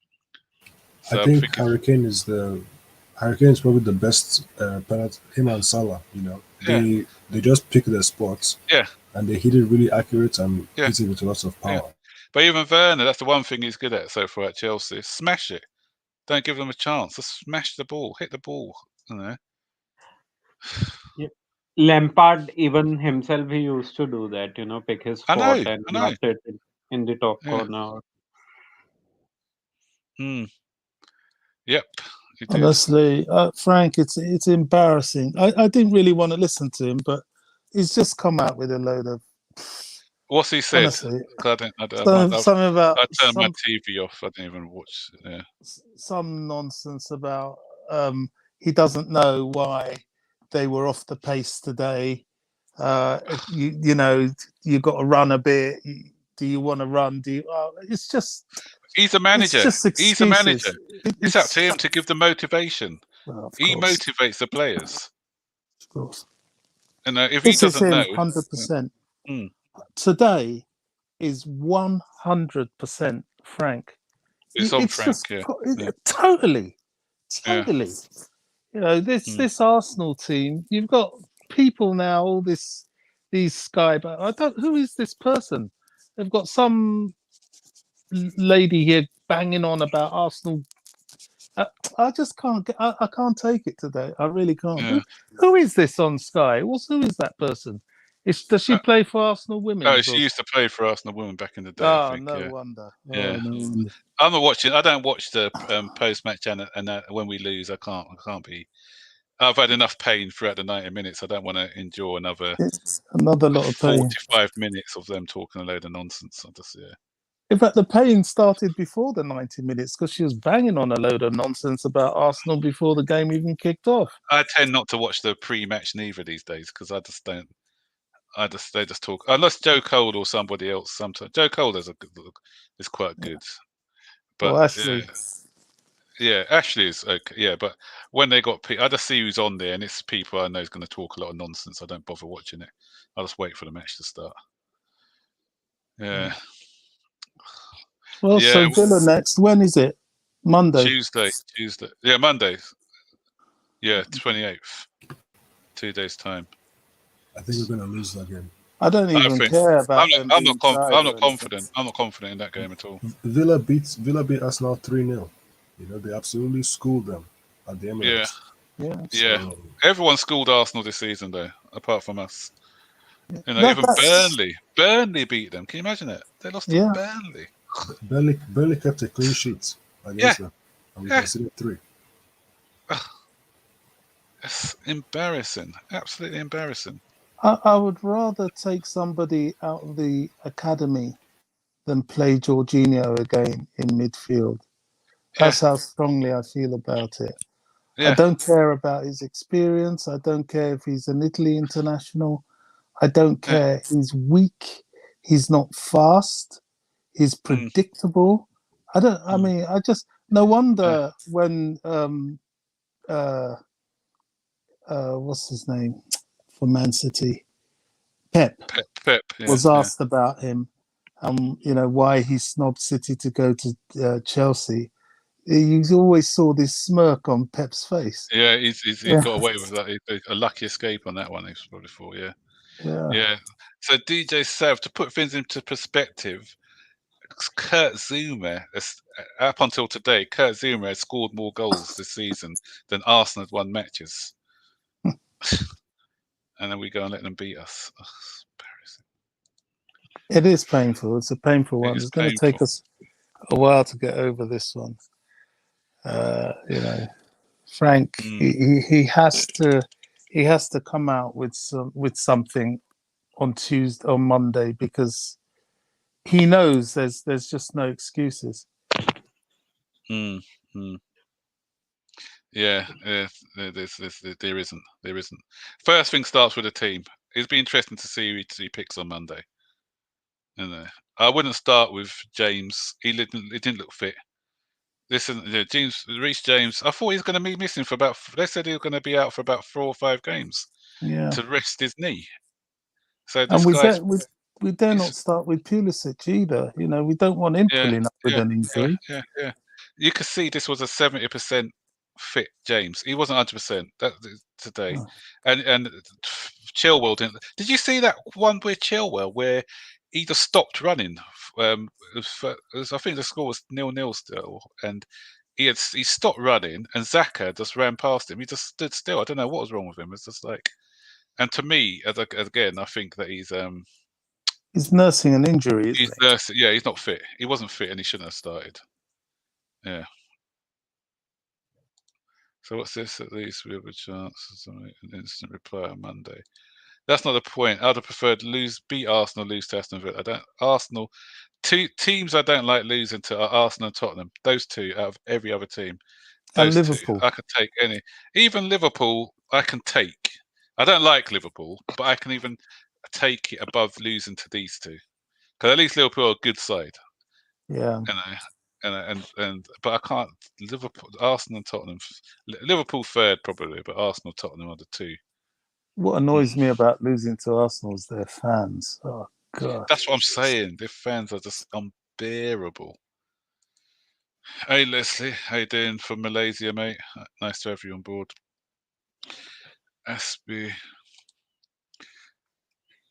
So I think Hurricane is probably the best penalty. Him and Salah, they just pick their spots. Yeah, and they hit it really accurate and hit it with lots of power. Yeah. But even Werner, that's the one thing he's good at so far at Chelsea. Smash it. Don't give them a chance. Just smash the ball. Hit the ball. Lampard, even himself, he used to do that. Pick his spot and not it in the top corner. Yep. Honestly, Frank, it's embarrassing. I didn't really want to listen to him, but he's just come out with a load of. What's he said? Honestly, something about. I turned my TV off. I didn't even watch. Yeah. Some nonsense about he doesn't know why they were off the pace today. You got to run a bit. Do you want to run? It's just. He's a manager. He's a manager. It's up to him to give the motivation. Well, he motivates the players. Of course. And if he doesn't know, 100%. Today is 100% Frank. It's on Frank. Totally. Yeah. This Arsenal team. You've got people now. All these Sky, but who is this person? They've got some lady here banging on about Arsenal. I just can't. I can't take it today. I really can't. Yeah. Who is this on Sky? Who is that person? Does she play for Arsenal Women? Oh, she used to play for Arsenal Women back in the day. Oh, I think, no wonder. Yeah. No wonder. I'm not watching. I don't watch the post-match and when we lose. I can't be. I've had enough pain throughout the 90 minutes. I don't want to endure another lot of pain. 45 minutes of them talking a load of nonsense. In fact, the pain started before the 90 minutes because she was banging on a load of nonsense about Arsenal before the game even kicked off. I tend not to watch the pre-match neither these days because I just don't. They just talk unless Joe Cole or somebody else. Sometimes Joe Cole is quite good, but Ashley. Ashley is okay. Yeah, but when they got, I just see who's on there, and it's people I know is going to talk a lot of nonsense. I don't bother watching it. I'll just wait for the match to start. Yeah. Well, so Villa next. When is it? Monday. Tuesday. Yeah, Monday. Yeah, 28th. 2 days time. I think we're going to lose that game. I don't even care about. I'm not confident. I'm not confident in that game at all. Villa beat Arsenal 3-0. They absolutely schooled them at the Emirates. Yeah. Everyone schooled Arsenal this season, though, apart from us. Even Burnley beat them. Can you imagine it? They lost to Burnley. Burnley kept a clean sheet against them, and we conceded 3. It's embarrassing. Absolutely embarrassing. I would rather take somebody out of the academy than play Jorginho again in midfield. That's how strongly I feel about it. I don't care about his experience. I don't care if he's an Italy international. I don't care. He's weak. He's not fast. He's predictable. I mean, I just, no wonder when, what's his name for Man City? Pep was asked about him, why he snobbed City to go to Chelsea. You always saw this smirk on Pep's face. Yeah, he's got away with that. A lucky escape on that one. He was probably for. Yeah. So DJ Sav, to put things into perspective, Kurt Zouma, up until today, Kurt Zouma has scored more goals this season than Arsenal had won matches. And then we go and let them beat us. Oh, it's embarrassing. It is painful. It's a painful one. It's going to take us a while to get over this one. Frank, he has to come out with something on Monday, because he knows there's just no excuses. Yeah, there isn't. First thing starts with the team. It'll be interesting to see who he picks on Monday. I wouldn't start with James. He didn't look fit. Listen, Reece James. I thought he was going to be missing for about. They said he was going to be out for about 4 or 5 games. To rest his knee. So this we dare not start with Pulisic either. We don't want him pulling up with an injury. Yeah. You could see this was a 70% fit James. He wasn't 100% today. And Chilwell didn't. Did you see that one with Chilwell where he just stopped running? I think the score was 0-0 still, and he stopped running, and Xhaka just ran past him. He just stood still. I don't know what was wrong with him. It's just like, and to me, again, I think that he's nursing an injury. He's not fit. He wasn't fit, and he shouldn't have started. Yeah. So what's this? At least we have a chance to make an instant reply on Monday. That's not the point. I'd have preferred beat Arsenal, lose to Aston Villa. Arsenal, 2 teams I don't like losing to are Arsenal and Tottenham. Those 2 out of every other team. And Liverpool. 2, I could take any. Even Liverpool, I can take. I don't like Liverpool, but I can even take it above losing to these 2, because at least Liverpool are a good side. Yeah. But I can't. Liverpool, Arsenal, and Tottenham. Liverpool third probably, but Arsenal, Tottenham are the 2. What annoys me about losing to Arsenal is their fans. Oh God. That's what I'm saying. Their fans are just unbearable. Hey Leslie, how you doing from Malaysia, mate? Nice to have you on board. SB.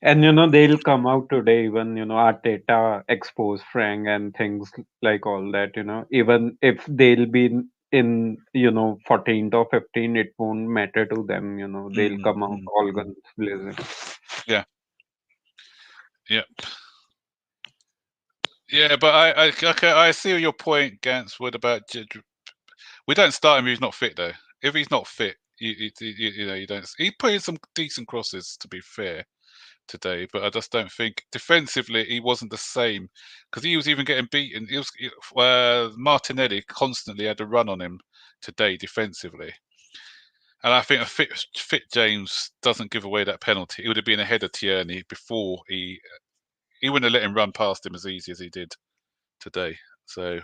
And they'll come out today, even Arteta expose Frank and things like all that. Even if they'll be in 14th or 15th, it won't matter to them. They'll come out all guns blazing. Yeah. Yep. Yeah, but I see your point, Gantz. What about? We don't start him if he's not fit, though. If he's not fit, you don't. He put in some decent crosses, to be fair, today, but I just don't think defensively he wasn't the same, because he was even getting beaten. Martinelli constantly had a run on him today defensively, and I think a fit James doesn't give away that penalty. It would have been ahead of Tierney before he wouldn't have let him run past him as easy as he did today. So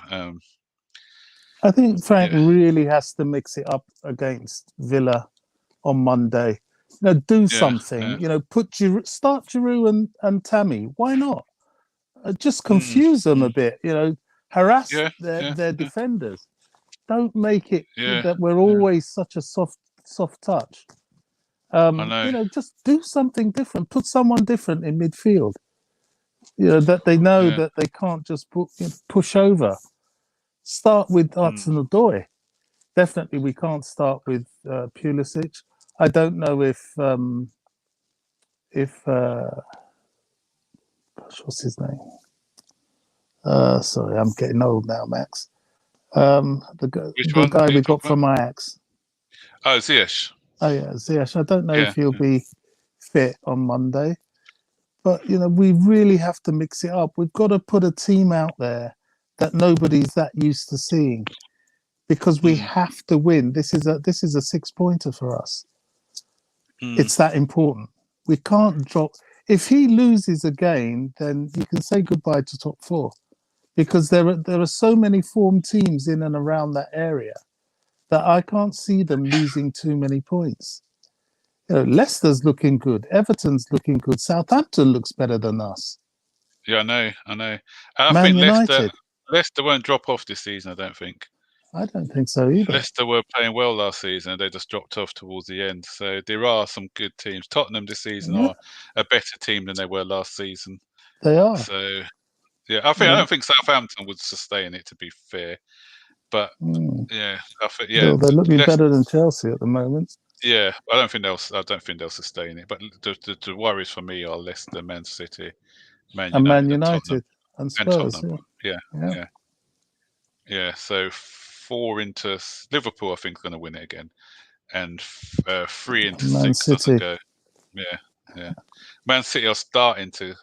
I think Frank really has to mix it up against Villa on Monday. Do something. Start Giroud and Tammy. Why not? Just confuse them a bit. Harass their defenders. Don't make it that we're always such a soft touch. I know. Just do something different. Put someone different in midfield. That they know that they can't just push over. Start with Hudson-Odoi. Definitely, we can't start with Pulisic. I don't know if what's his name? Sorry, I'm getting old now, Max. The guy we got from Ajax. Oh, Ziyech. Oh yeah, Ziyech. I don't know if he'll be fit on Monday, but we really have to mix it up. We've got to put a team out there that nobody's that used to seeing, because we have to win. This is a 6-pointer for us. It's that important. We can't drop. If he loses again, then you can say goodbye to top 4, because there are so many form teams in and around that area that I can't see them losing too many points. Leicester's looking good. Everton's looking good. Southampton looks better than us. Yeah, I know. I Man think United. Leicester won't drop off this season, I don't think. I don't think so either. Leicester were playing well last season, and they just dropped off towards the end. So there are some good teams. Tottenham this season are a better team than they were last season. They are. So yeah, I don't think Southampton would sustain it, to be fair. But yeah, I think they're looking better than Chelsea at the moment. Yeah, I don't think they'll sustain it. But the worries for me are Leicester, Man City, Man United, and Spurs. Yeah. So 4 into Liverpool, I think, is going to win it again, and 3 into Man 6 City. doesn't go. Yeah. Man City are starting to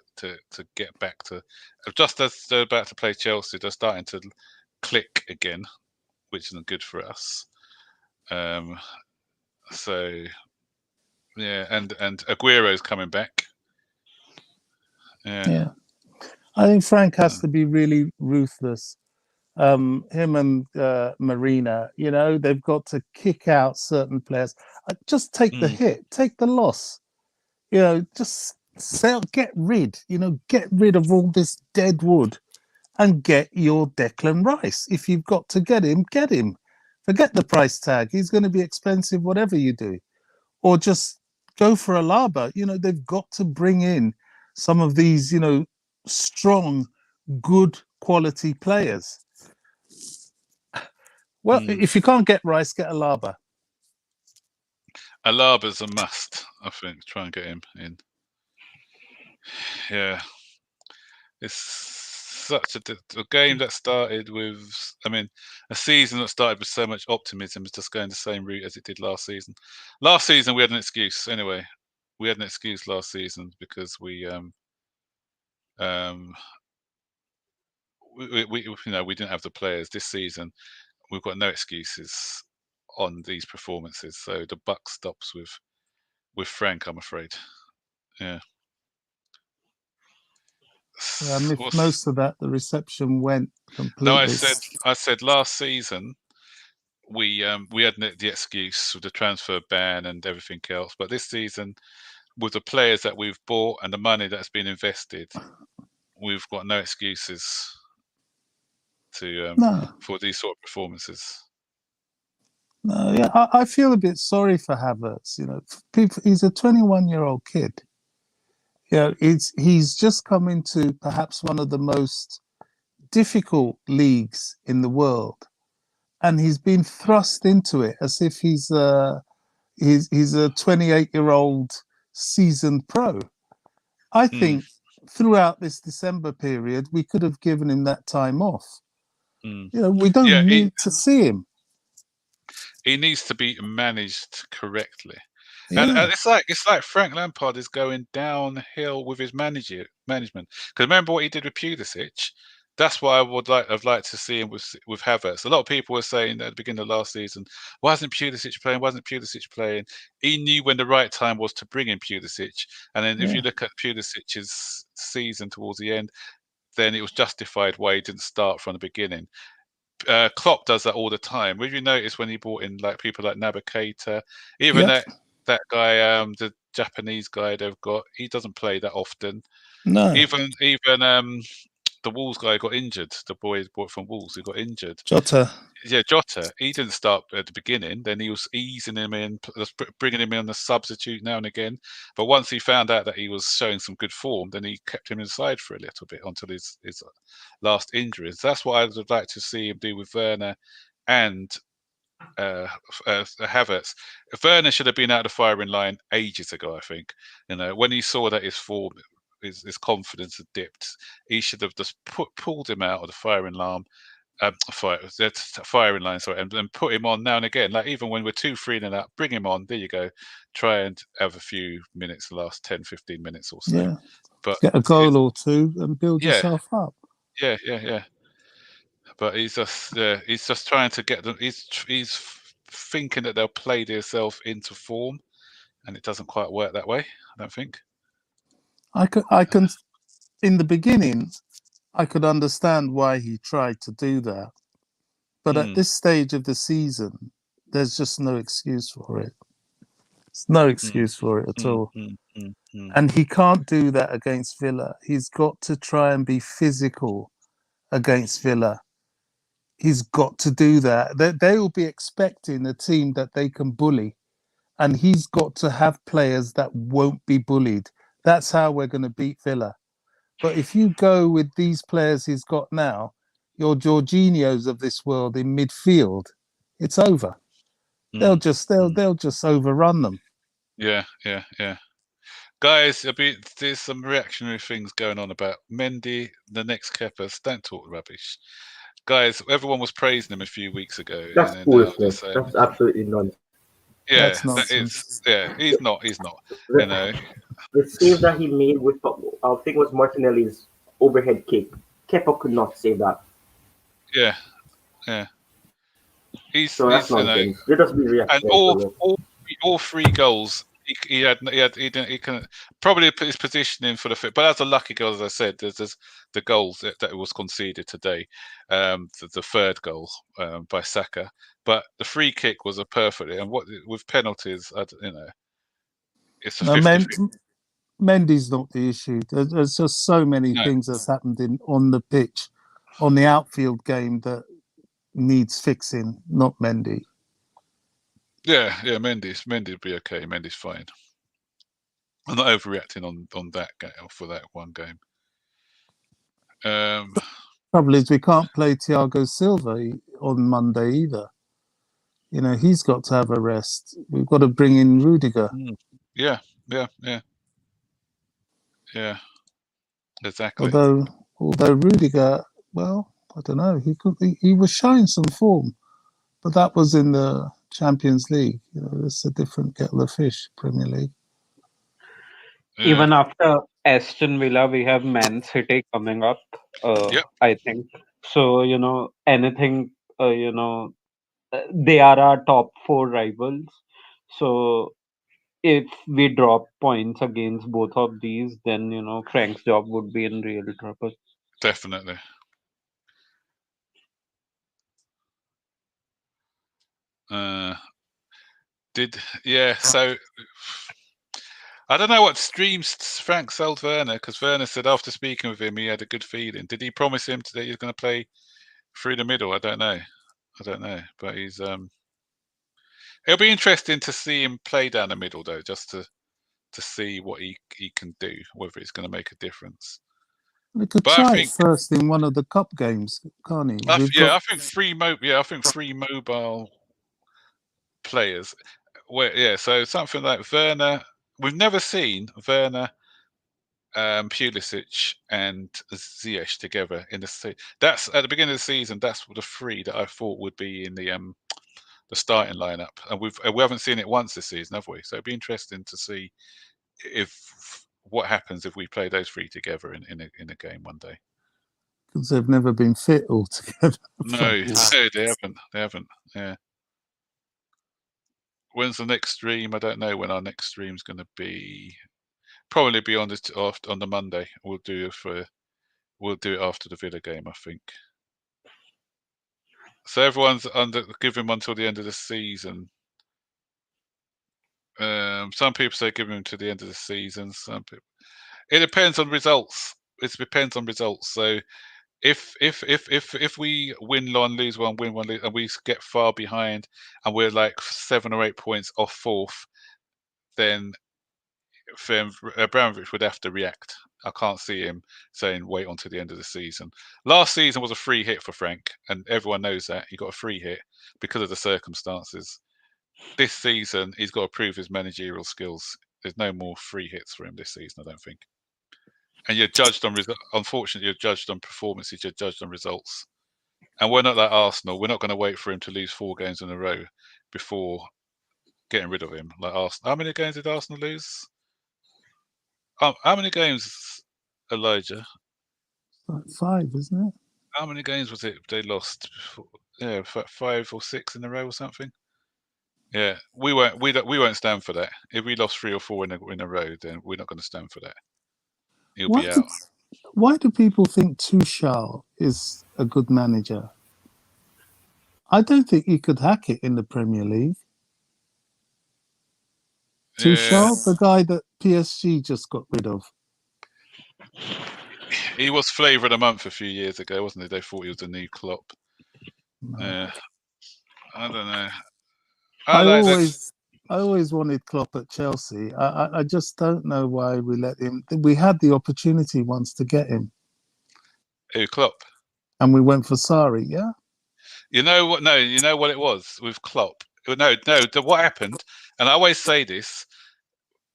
get back to, just as they're about to play Chelsea, they're starting to click again, which isn't good for us. So yeah, and Aguero's coming back. Yeah. I think Frank has to be really ruthless. Him and Marina, they've got to kick out certain players. Just take the hit, take the loss. Just get rid of all this dead wood and get your Declan Rice. If you've got to get him, get him. Forget the price tag. He's going to be expensive, whatever you do. Or just go for Alaba. They've got to bring in some of these, strong, good quality players. Well, if you can't get Rice, get Alaba. Alaba's a must, I think. Try and get him in. Yeah. It's such a game that started with, a season that started with so much optimism is just going the same route as it did last season. Last season, we had an excuse. Anyway, we had an excuse last season because we didn't have the players. This season, we've got no excuses on these performances. So the buck stops with Frank, I'm afraid. Yeah. I missed most of that. The reception went completely. No, I said last season we had the excuse with the transfer ban and everything else, but this season, with the players that we've bought and the money that's been invested, we've got no excuses for these sort of performances. No, yeah, I feel a bit sorry for Havertz. He's a 21-year-old kid. He's just come into perhaps one of the most difficult leagues in the world, and he's been thrust into it as if he's a 28-year-old seasoned pro. I think throughout this December period, we could have given him that time off. We don't need to see him. He needs to be managed correctly. Yeah. And it's like Frank Lampard is going downhill with his management. Because remember what he did with Pulisic? That's why I'd like to see him with Havertz. A lot of people were saying at the beginning of last season, why isn't Pulisic playing? Why isn't Pulisic playing? He knew when the right time was to bring in Pulisic. And then if you look at Pulisic's season towards the end, then it was justified why he didn't start from the beginning. Klopp does that all the time. Would you notice when he brought in people like Naby Keita, even that guy, the Japanese guy they've got, he doesn't play that often. No. Even the Wolves guy got injured. The boy brought from Wolves who got injured. Jota. Yeah, Jota. He didn't start at the beginning. Then he was easing him in, bringing him in on the substitute now and again. But once he found out that he was showing some good form, then he kept him inside for a little bit until his last injuries. That's what I would like to see him do with Werner and Havertz. Werner should have been out of the firing line ages ago, I think. When he saw that his form, his confidence had dipped, he should have just pulled him out of the firing line firing line, sorry, and put him on now and again. Like even when we're 2-3 and up, bring him on. There you go. Try and have a few minutes, the last 10, 15 minutes or so. Yeah. But Get a goal or two and build yourself up. Yeah. But he's just trying to get them. He's thinking that they'll play themselves into form, and it doesn't quite work that way. I don't think. I can. In the beginning, I could understand why he tried to do that, but at this stage of the season, there's just no excuse for it. There's no excuse for it at all. And he can't do that against Villa. He's got to try and be physical against Villa. He's got to do that. They will be expecting a team that they can bully, and he's got to have players that won't be bullied. That's how we're going to beat Villa. But if you go with these players he's got now, your Jorginhos of this world in midfield, it's over. They'll just overrun them. Yeah. Guys, there's some reactionary things going on about Mendy, the next Kepas. Don't talk rubbish. Guys, everyone was praising him a few weeks ago. That's foolishness. That's absolutely nonsense. Yeah, that's nonsense. He's not. You know, the save that he made with, I think it was Martinelli's overhead kick. Kepa could not save that. Yeah. So that's nonsense. Let us be reactionary. And all 3 goals. He can probably put his positioning for the fit, but that's a lucky goal, as I said. There's the goals that was conceded today, the third goal by Saka, but the free kick was a perfectly, and what with penalties, it's a 50-50. Mendy's not the issue. There's just so many things that's happened on the pitch, on the outfield game that needs fixing, not Mendy. Yeah, Mendy's be okay. Mendy's fine. I'm not overreacting on that game for that one game. Trouble is, we can't play Thiago Silva on Monday either. He's got to have a rest. We've got to bring in Rudiger. Yeah. Exactly. Although Rudiger, well, I don't know. He was showing some form, but that was in the Champions League. It's a different kettle of fish, Premier League. Even after Aston Villa, we have Man City coming up. I think so. Anything. They are our top 4 rivals. So if we drop points against both of these, then Frank's job would be in real trouble. Definitely. So I don't know what streams Frank sold Werner, because Werner said after speaking with him he had a good feeling. Did he promise him that he's going to play through the middle? I don't know, but he's it'll be interesting to see him play down the middle though, just to see what he can do, whether it's going to make a difference. We could try it first in one of the cup games, can't he? I think 3 mobile players. So something like Werner. We've never seen Werner, Pulisic, and Ziyech together in the. That's at the beginning of the season. That's the 3 that I thought would be in the starting lineup, and we haven't seen it once this season, have we? So it'd be interesting to see what happens if we play those 3 together in a game one day. Because they've never been fit all together. No, they haven't. Yeah. When's the next stream? I don't know when our next stream's going to be. Probably be on the Monday. We'll do it after the Villa game, I think. So everyone's give him until the end of the season. Some people say give him to the end of the season. Some people. It depends on results. It depends on results. So if we win one, lose one, win one, lose, and we get far behind, and we're like 7 or 8 points off 4th, then Abramovich would have to react. I can't see him saying wait until the end of the season. Last season was a free hit for Frank, and everyone knows that. He got a free hit because of the circumstances. This season, he's got to prove his managerial skills. There's no more free hits for him this season, I don't think. And you're judged on unfortunately, you're judged on performances. You're judged on results. And we're not like Arsenal. We're not going to wait for him to lose 4 games in a row before getting rid of him. Like Arsenal. How many games did Arsenal lose? How many games, Elijah? Like 5, isn't it? How many games was it they lost? Yeah, 5 or 6 in a row or something. Yeah, we won't stand for that. If we lost 3 or 4 in a row, then we're not going to stand for that. He'll be out. Why do people think Tuchel is a good manager? I don't think he could hack it in the Premier League. Tuchel, the guy that PSG just got rid of. He was flavour of the month a few years ago, wasn't he? They thought he was a new Klopp. No. I don't know. I always wanted Klopp at Chelsea. I just don't know why we let him. We had the opportunity once to get him. Who, Klopp? And we went for Sarri, yeah? You know what? No, you know what it was with Klopp? No, what happened, and I always say this,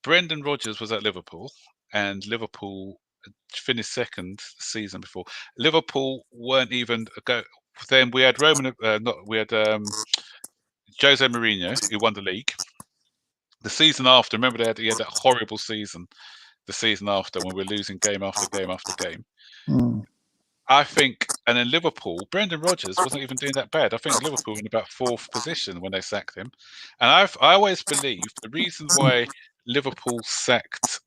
Brendan Rodgers was at Liverpool, and Liverpool finished second the season before. Liverpool weren't even go. Then we had Jose Mourinho, who won the league. The season after, remember he had that horrible season. The season after, when we were losing game after game after game. I think, and then Liverpool, Brendan Rodgers wasn't even doing that bad. I think Liverpool were in about 4th position when they sacked him. And I always believed the reason why Liverpool sacked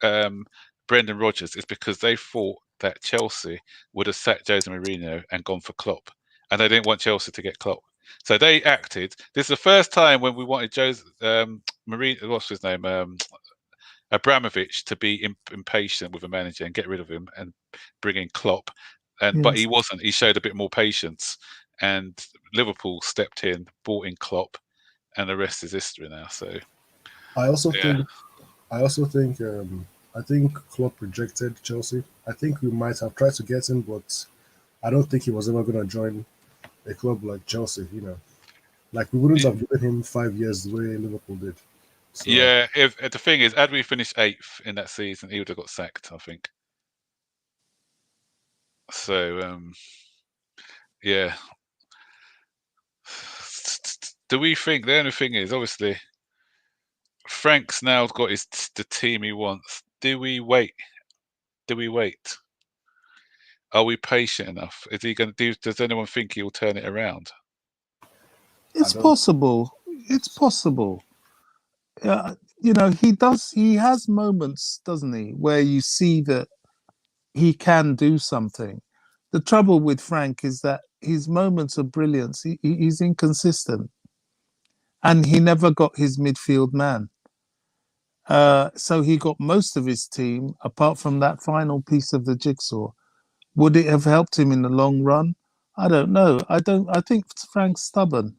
Brendan Rodgers is because they thought that Chelsea would have sacked Jose Mourinho and gone for Klopp. And they didn't want Chelsea to get Klopp. So they acted. This is the first time when we wanted Mourinho, what's his name? Abramovich to be impatient with a manager and get rid of him and bring in Klopp. But he wasn't. He showed a bit more patience, and Liverpool stepped in, brought in Klopp, and the rest is history now. So, I think Klopp rejected Chelsea. I think we might have tried to get him, but I don't think he was ever going to join a club like Chelsea. Like we wouldn't have given him 5 years the way Liverpool did. So, yeah, if the thing is, had we finished 8th in that season, he would have got sacked, I think. So, yeah. Do we think the only thing is, obviously, Frank's now got the team he wants. Do we wait? Are we patient enough? Is he going to do? Does anyone think he'll turn it around? It's possible. It's possible. He does. He has moments, doesn't he, where you see that he can do something. The trouble with Frank is that his moments of brilliance, he's inconsistent, and he never got his midfield man. So he got most of his team, apart from that final piece of the jigsaw. Would it have helped him in the long run? I don't know. I think Frank's stubborn.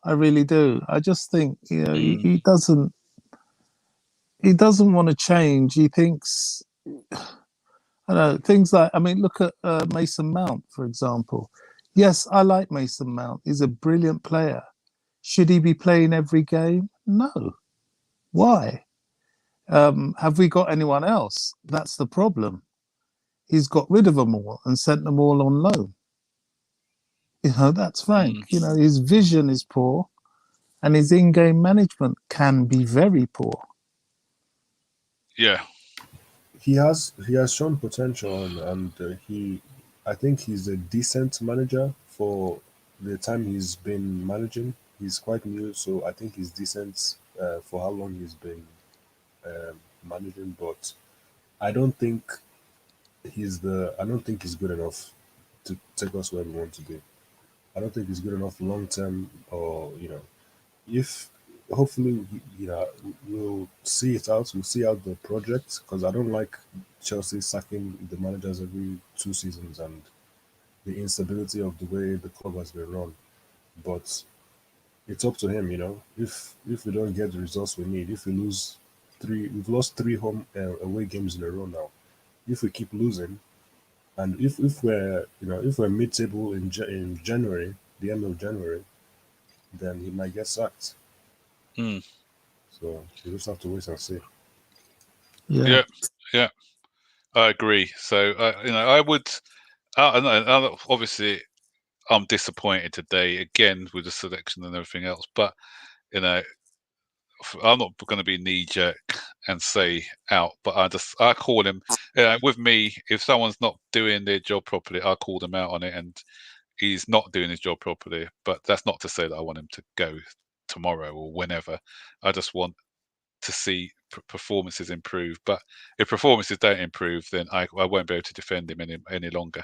I really do. I just think he doesn't want to change. He thinks, I don't know, things like, look at Mason Mount, for example. Yes, I like Mason Mount. He's a brilliant player. Should he be playing every game? No. Why? Have we got anyone else? That's the problem. He's got rid of them all and sent them all on loan. That's Frank. His vision is poor, and his in-game management can be very poor. Yeah, he has shown potential, and I think he's a decent manager for the time he's been managing. He's quite new, so I think he's decent for how long he's been managing. But I don't think he's good enough to take us where we want to be. I don't think he's good enough long term, or if hopefully we'll see it out. We'll see out the project, because I don't like Chelsea sacking the managers every 2 seasons and the instability of the way the club has been run. But it's up to him, If we don't get the results we need, if we lose we've lost 3 home away games in a row now. If we keep losing, and if we're mid-table in January, the end of January, then he might get sacked. So we just have to wait and see. Yeah. I agree. So I would. Obviously, I'm disappointed today again with the selection and everything else. But you know, I'm not going to be knee jerk and say out, but I call him. With me, if someone's not doing their job properly, I call them out on it, and he's not doing his job properly. But that's not to say that I want him to go tomorrow or whenever. I just want to see performances improve. But if performances don't improve, then I won't be able to defend him any longer.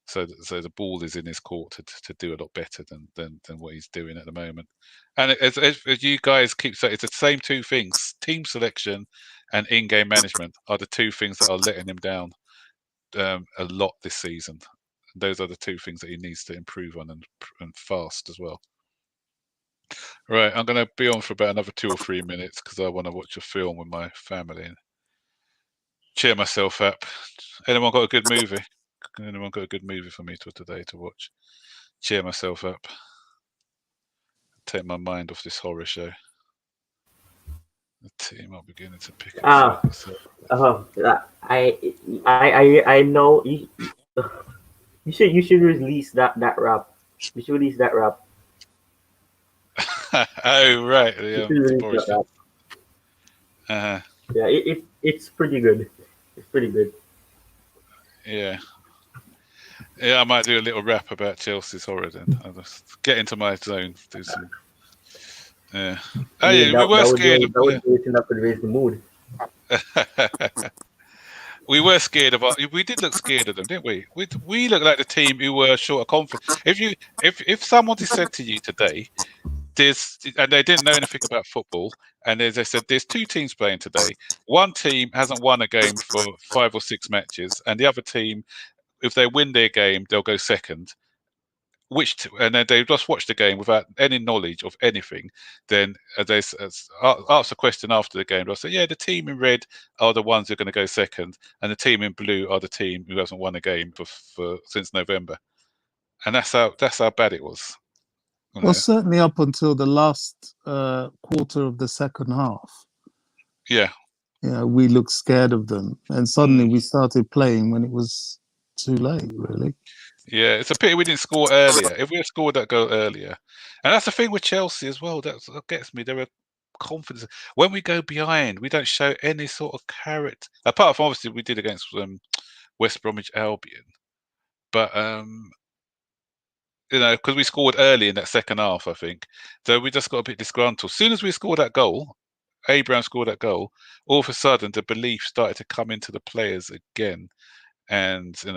So the ball is in his court to do a lot better than what he's doing at the moment. And as you guys keep saying, it's the same two things: team selection and in-game management are the two things that are letting him down a lot this season. Those are the two things that he needs to improve on and fast as well. Right, I'm going to be on for about another 2 or 3 minutes because I want to watch a film with my family and cheer myself up. Anyone got a good movie? Anyone got a good movie for me today to watch? Cheer myself up. Take my mind off this horror show. The team are beginning to pick up. I know you should release that rap. You should release that rap. Oh right, the Yeah, it's pretty good. It's pretty good. Yeah, I might do a little rap about Chelsea's horror then. I'll just get into my zone, do some. Yeah. Oh yeah, we were scared. That would do it enough to raise the mood. We were scared of. We did look scared of them, didn't we? We looked like the team who were short of confidence. If someone said to you today, and they didn't know anything about football, and they said there's two teams playing today. One team hasn't won a game for 5 or 6 matches, and the other team, if they win their game, they'll go second. And then they just watch the game without any knowledge of anything. Then they ask a question after the game. They'll say, "Yeah, the team in red are the ones who are going to go second, and the team in blue are the team who hasn't won a game since November." And that's how bad it was. Well, certainly up until the last quarter of the second half. Yeah. Yeah, we looked scared of them, and suddenly we started playing when it was too late, really. Yeah, it's a pity we didn't score earlier. If we had scored that goal earlier, and that's the thing with Chelsea as well. That gets me. There are confidence when we go behind. We don't show any sort of character, apart from obviously we did against West Bromwich Albion. But because we scored early in that second half, I think. So we just got a bit disgruntled. As soon as we scored that goal, Abraham scored that goal. All of a sudden, the belief started to come into the players again. And we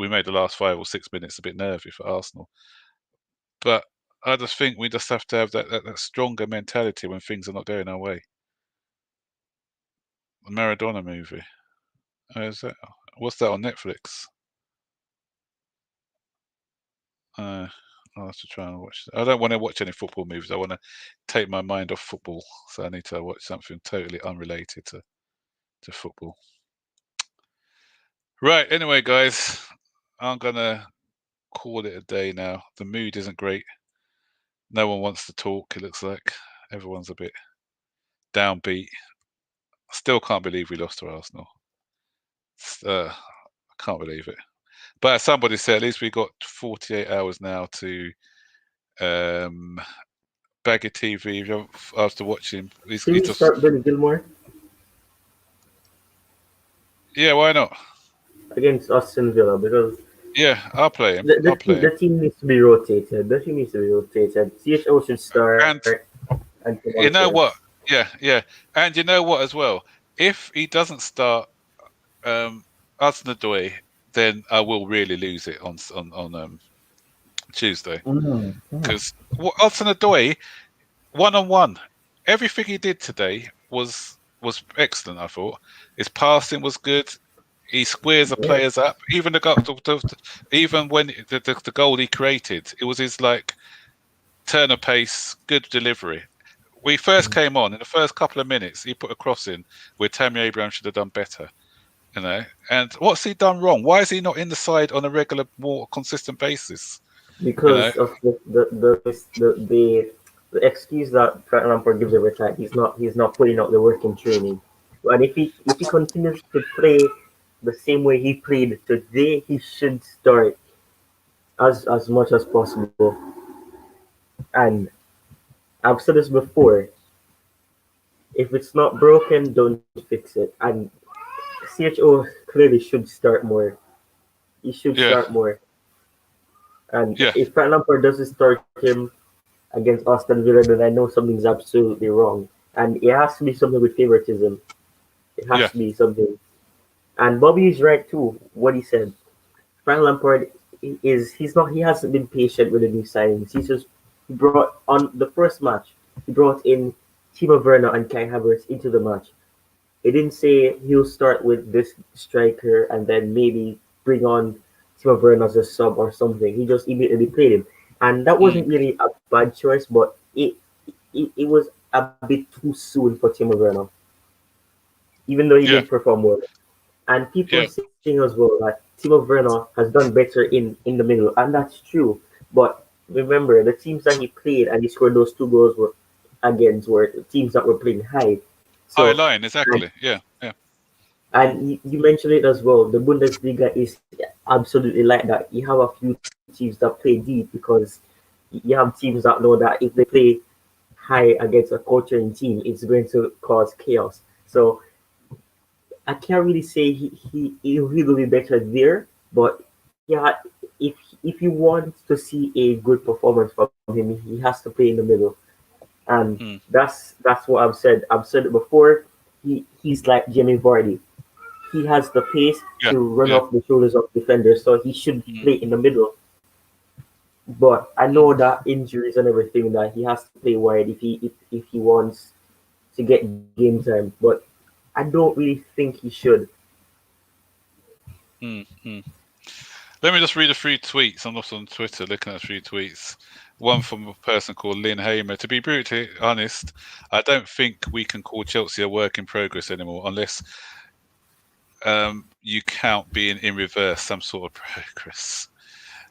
made the last 5 or 6 minutes a bit nervy for Arsenal. But I just think we just have to have that stronger mentality when things are not going our way. The Maradona movie. What's that on Netflix? I'll have to try and watch that. I don't want to watch any football movies. I want to take my mind off football. So I need to watch something totally unrelated to football. Right, anyway, guys, I'm going to call it a day now. The mood isn't great. No one wants to talk, it looks like. Everyone's a bit downbeat. Still can't believe we lost to Arsenal. I can't believe it. But as somebody said, at least we got 48 hours now to bag a TV after watching. Can you start Billy Gilmore? Yeah, why not? Against Aston Villa, because I'll play him. The team needs to be rotated. CHO should start. And you know what? Yeah. And you know what as well? If he doesn't start Hudson-Odoi, then I will really lose it on Tuesday. Because Hudson-Odoi, 1-on-1, everything he did today was excellent. I thought his passing was good. He squares the players up. Even even when the goal he created, it was his turn of pace, good delivery. We first came on in the first couple of minutes. He put a cross in where Tammy Abraham should have done better. And what's he done wrong? Why is he not in the side on a regular, more consistent basis? Because of the excuse that Frank Lampard gives every time. He's not putting out the work in training. And if he continues to play the same way he played today, he should start. as much as possible. And I've said this before. If it's not broken, don't fix it. And CHO clearly should start more. He should Yeah, start more. And yeah, if Frank Lampard doesn't start him against Aston Villa, then I know something's absolutely wrong. And it has to be something with favoritism. It has yeah, to be something. And Bobby is right too. What he said. Frank Lampard he hasn't been patient with the new signings. He brought on the first match. He brought in Timo Werner and Kai Havertz into the match. He didn't say he'll start with this striker and then maybe bring on Timo Werner as a sub or something. He just immediately played him, and that wasn't really a bad choice, but it was a bit too soon for Timo Werner, even though he yeah, did perform well. And people yeah, are saying as well that Timo Werner has done better in the middle, and that's true. But remember, the teams that he played and he scored those 2 goals were teams that were playing high. high So, line, and, exactly. Yeah, yeah, and you mentioned it as well. The Bundesliga is absolutely like that. You have a few teams that play deep because you have teams that know that if they play high against a culturing team, it's going to cause chaos. So I can't really say he will be better there, but yeah, if if you want to see a good performance from him, he has to play in the middle, and that's what I've said. I've said it before. He's like Jamie Vardy. He has the pace yeah, to run yeah. off the shoulders of defenders, so he should play in the middle. But I know that injuries and everything that he has to play wide if he wants to get game time. But I don't really think he should. Let me just read a few tweets. I'm not on Twitter looking at a few tweets. One from a person called Lynn Hamer. To be brutally honest, I don't think we can call Chelsea a work in progress anymore unless you count being in reverse some sort of progress.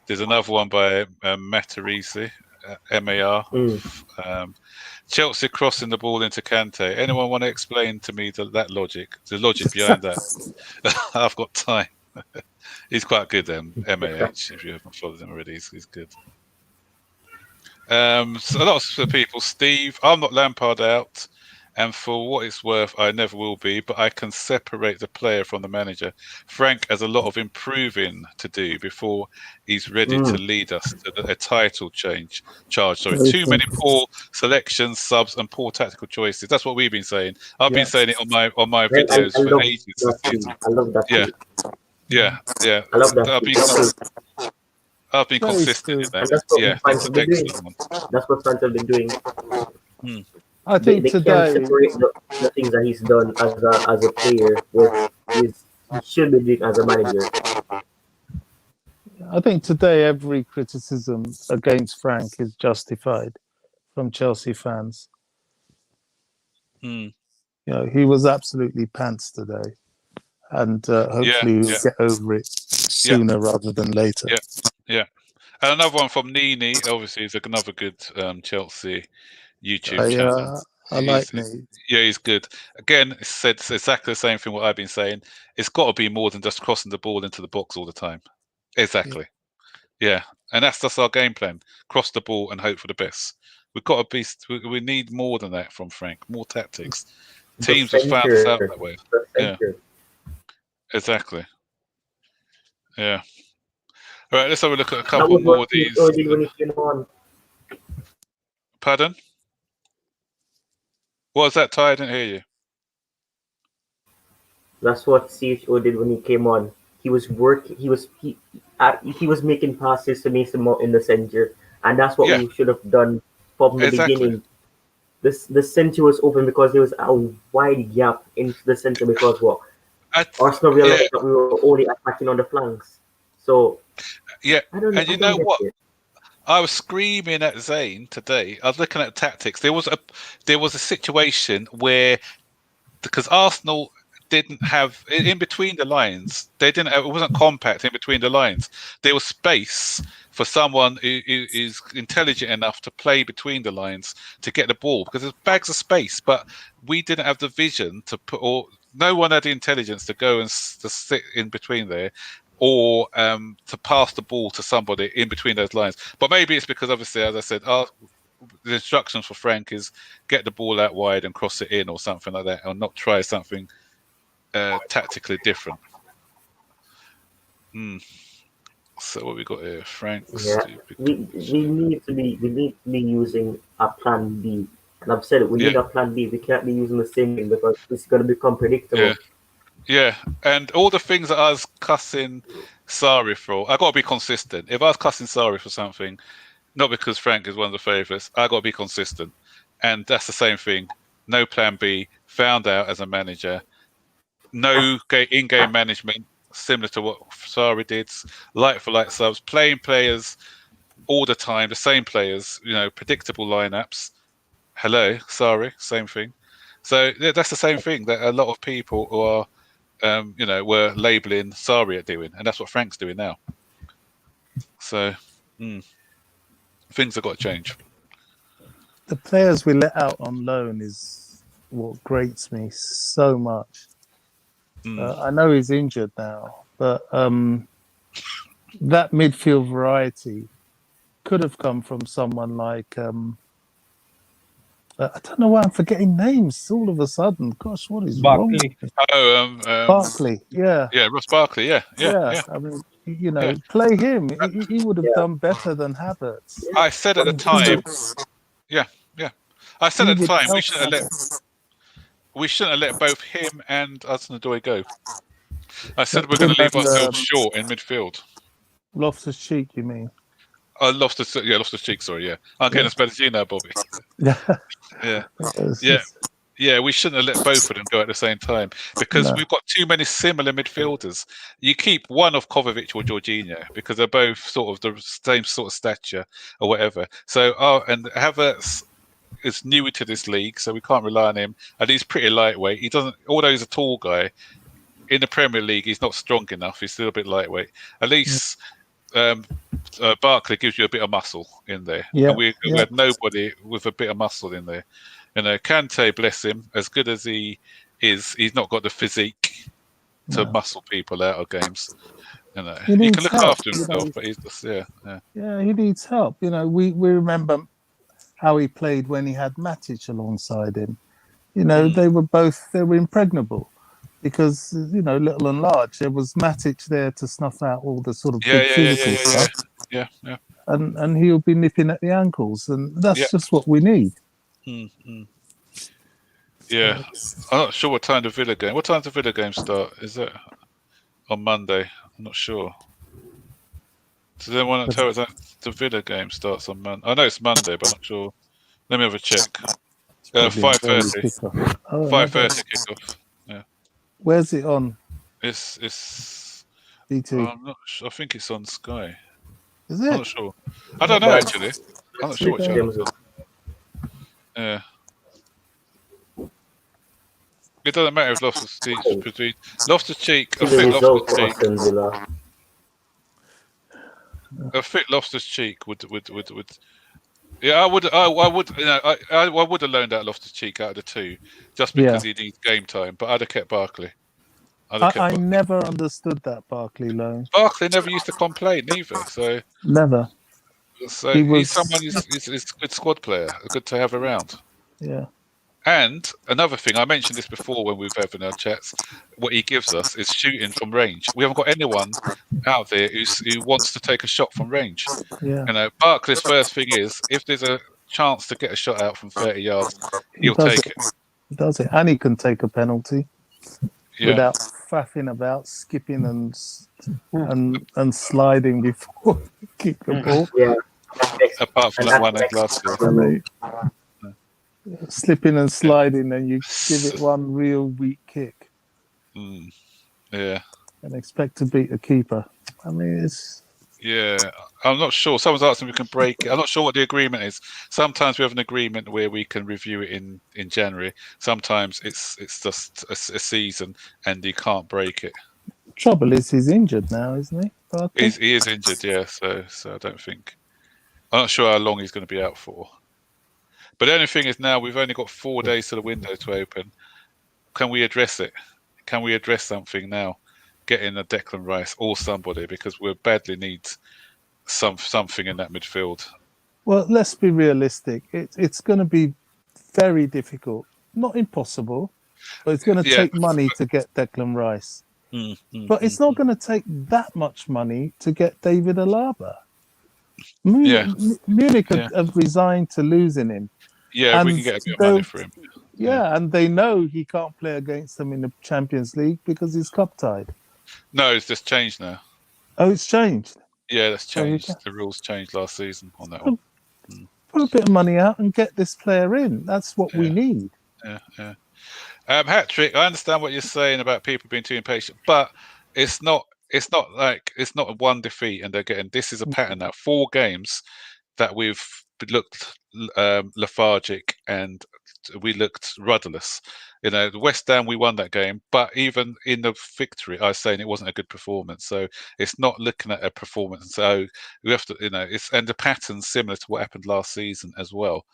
There's another one by Matarisi, MAR. Chelsea crossing the ball into Kante. Anyone want to explain to me that logic? The logic behind that? I've got time. He's quite good, MAH. If you haven't followed him already, he's good. So lots of people. Steve, I'm not Lampard out, and for what it's worth, I never will be. But I can separate the player from the manager. Frank has a lot of improving to do before he's ready to lead us to a title charge. Sorry, too many poor selections, subs, and poor tactical choices. That's what we've been saying. I've been saying it on my I videos love for ages. that tweet. I love that Yeah. tweet. Yeah, yeah. I love that. I've been Very consistent true. in that. And that's what Yeah, fans that's have an been doing. excellent one. That's what fans have been doing. I They think can't today, separate the things that he's done as a player with he should be doing as a manager. every criticism against Frank is justified from Chelsea fans. You know, he was absolutely pants today, and hopefully we'll get over it sooner rather than later. Yeah. And another one from Nini, obviously, is another good Chelsea YouTube channel. I like Nini. Yeah, he's good. Again, it's said exactly the same thing what I've been saying. It's got to be more than just crossing the ball into the box all the time. Exactly. Yeah. And that's just our game plan. Cross the ball and hope for the best. We've got to be. We need more than that from Frank. More tactics. Teams have found us out that way. Yeah. Exactly. Yeah. All right, let's have a look at a couple more of these. When he came on. Pardon? What was that, Ty? I didn't hear you. That's what CHO did when he came on. He was making passes to Mason Mount in the center, and that's what we should have done from the beginning. The center was open because there was a wide gap into the center because Arsenal realized that we were only attacking on the flanks. So I don't know. And you know what? I was screaming at Zane today. I was looking at tactics. There was a situation where, because Arsenal didn't have in between the lines, it wasn't compact in between the lines. There was space for someone who is intelligent enough to play between the lines to get the ball, because there's bags of space, but we didn't have the vision to put, or no one had the intelligence to go and to sit in between there or to pass the ball to somebody in between those lines. But maybe it's because, obviously, as I said, the instructions for Frank is get the ball out wide and cross it in or something like that, or not try something tactically different. So what we got here, Frank? Yeah, we need to be using a plan B. And I've said it, we need a plan B. We can't be using the same thing because it's going to become predictable. Yeah, and all the things that I was cussing Sarri for, I got to be consistent. If I was cussing Sarri for something, not because Frank is one of the favourites, I got to be consistent. And that's the same thing. No plan B, found out as a manager. No in-game management, similar to what Sarri did. Like-for-like subs, playing players all the time, the same players, predictable lineups. Hello, Sarri, same thing. So that's the same thing that a lot of people who are were labelling Sarri at doing, and that's what Frank's doing now. So things have got to change. The players we let out on loan is what grates me so much. I know he's injured now, but that midfield variety could have come from someone like I don't know why I'm forgetting names all of a sudden. Gosh, what is wrong? Barkley. Yeah, Ross Barkley. Yeah. I mean, play him. He would have done better than Havertz. I said at the time. I said at the time we shouldn't have let both him and Hudson-Odoi go. I said we're going to leave ourselves short in midfield. Loftus-Cheek, you mean? Loftus-Cheek. Sorry, yeah. I'm getting as bad as you now, Bobby. Yeah. We shouldn't have let both of them go at the same time because we've got too many similar midfielders. You keep one of Kovacic or Jorginho because they're both sort of the same sort of stature or whatever. So, and Havertz is new to this league, so we can't rely on him. And he's pretty lightweight. He doesn't, although he's a tall guy, in the Premier League, he's not strong enough. He's still a bit lightweight. At least Barkley gives you a bit of muscle in there. Yeah, and we had nobody with a bit of muscle in there. Kante, bless him, as good as he is, he's not got the physique to muscle people out of games. He can look after himself, but he's just Yeah, he needs help. We remember how he played when he had Matic alongside him. They were impregnable. Because little and large, there was Matic there to snuff out all the sort of big physical stuff. Yeah. And he'll be nipping at the ankles, and that's just what we need. Yeah, I'm not sure what time the Villa game. What time does the Villa game start? Is it on Monday? I'm not sure. Does anyone tell us that the Villa game starts on Monday? I know it's Monday, but I'm not sure. Let me have a check. 5:30. 5:30 kickoff. Yeah. Where's it on? It's BT. I'm not sure. I think it's on Sky. Is it? I'm not sure. I don't know actually. I'm not sure what channel. Yeah. It doesn't matter if Loftus-Cheek. Loftus-Cheek. A fit Loftus-Cheek would. Yeah, I would. I would have loaned out Loftus-Cheek out of the two, just because he needs game time. But I'd have kept Barkley. I never understood that Barkley loan. Barkley never used to complain either. So never. So he's someone who's a good squad player, good to have around. Yeah. And another thing, I mentioned this before when we've had in our chats, what he gives us is shooting from range. We haven't got anyone out there who wants to take a shot from range. Yeah. Barkley's first thing is, if there's a chance to get a shot out from 30 yards, he'll take it. He does it. And he can take a penalty without faffing about, skipping and sliding before he kick the ball. Yeah. Apart from that one last year. Slipping and sliding, and you give it one real weak kick. Yeah. And expect to beat a keeper. I mean, it's... Yeah, I'm not sure. Someone's asking if we can break it. I'm not sure what the agreement is. Sometimes we have an agreement where we can review it in January. Sometimes it's just a season and you can't break it. Trouble is he's injured now, isn't he? He is injured, yeah. So I don't think... I'm not sure how long he's going to be out for. But the only thing is now we've only got 4 days to the window to open. Can we address it? Can we address something now? getting a Declan Rice or somebody, because we badly need something in that midfield. Well, let's be realistic. It's going to be very difficult, not impossible, but it's going to take money to get Declan Rice. But it's not going to take that much money to get David Alaba. Munich have resigned to losing him. Yeah, if we can get a bit of money for him. Yeah, and they know he can't play against them in the Champions League because he's cup tied. No, it's just changed now. Oh, it's changed? Yeah, that's changed. The rules changed last season on that one. Put a bit of money out and get this player in. That's what we need. Yeah. Hat-trick, I understand what you're saying about people being too impatient, but it's not one defeat and they're getting. This is a pattern now. 4 games that we've looked lethargic and we looked rudderless. The West Ham, we won that game, but even in the victory, I was saying it wasn't a good performance. So it's not looking at a performance. So we have to, and the pattern's similar to what happened last season as well.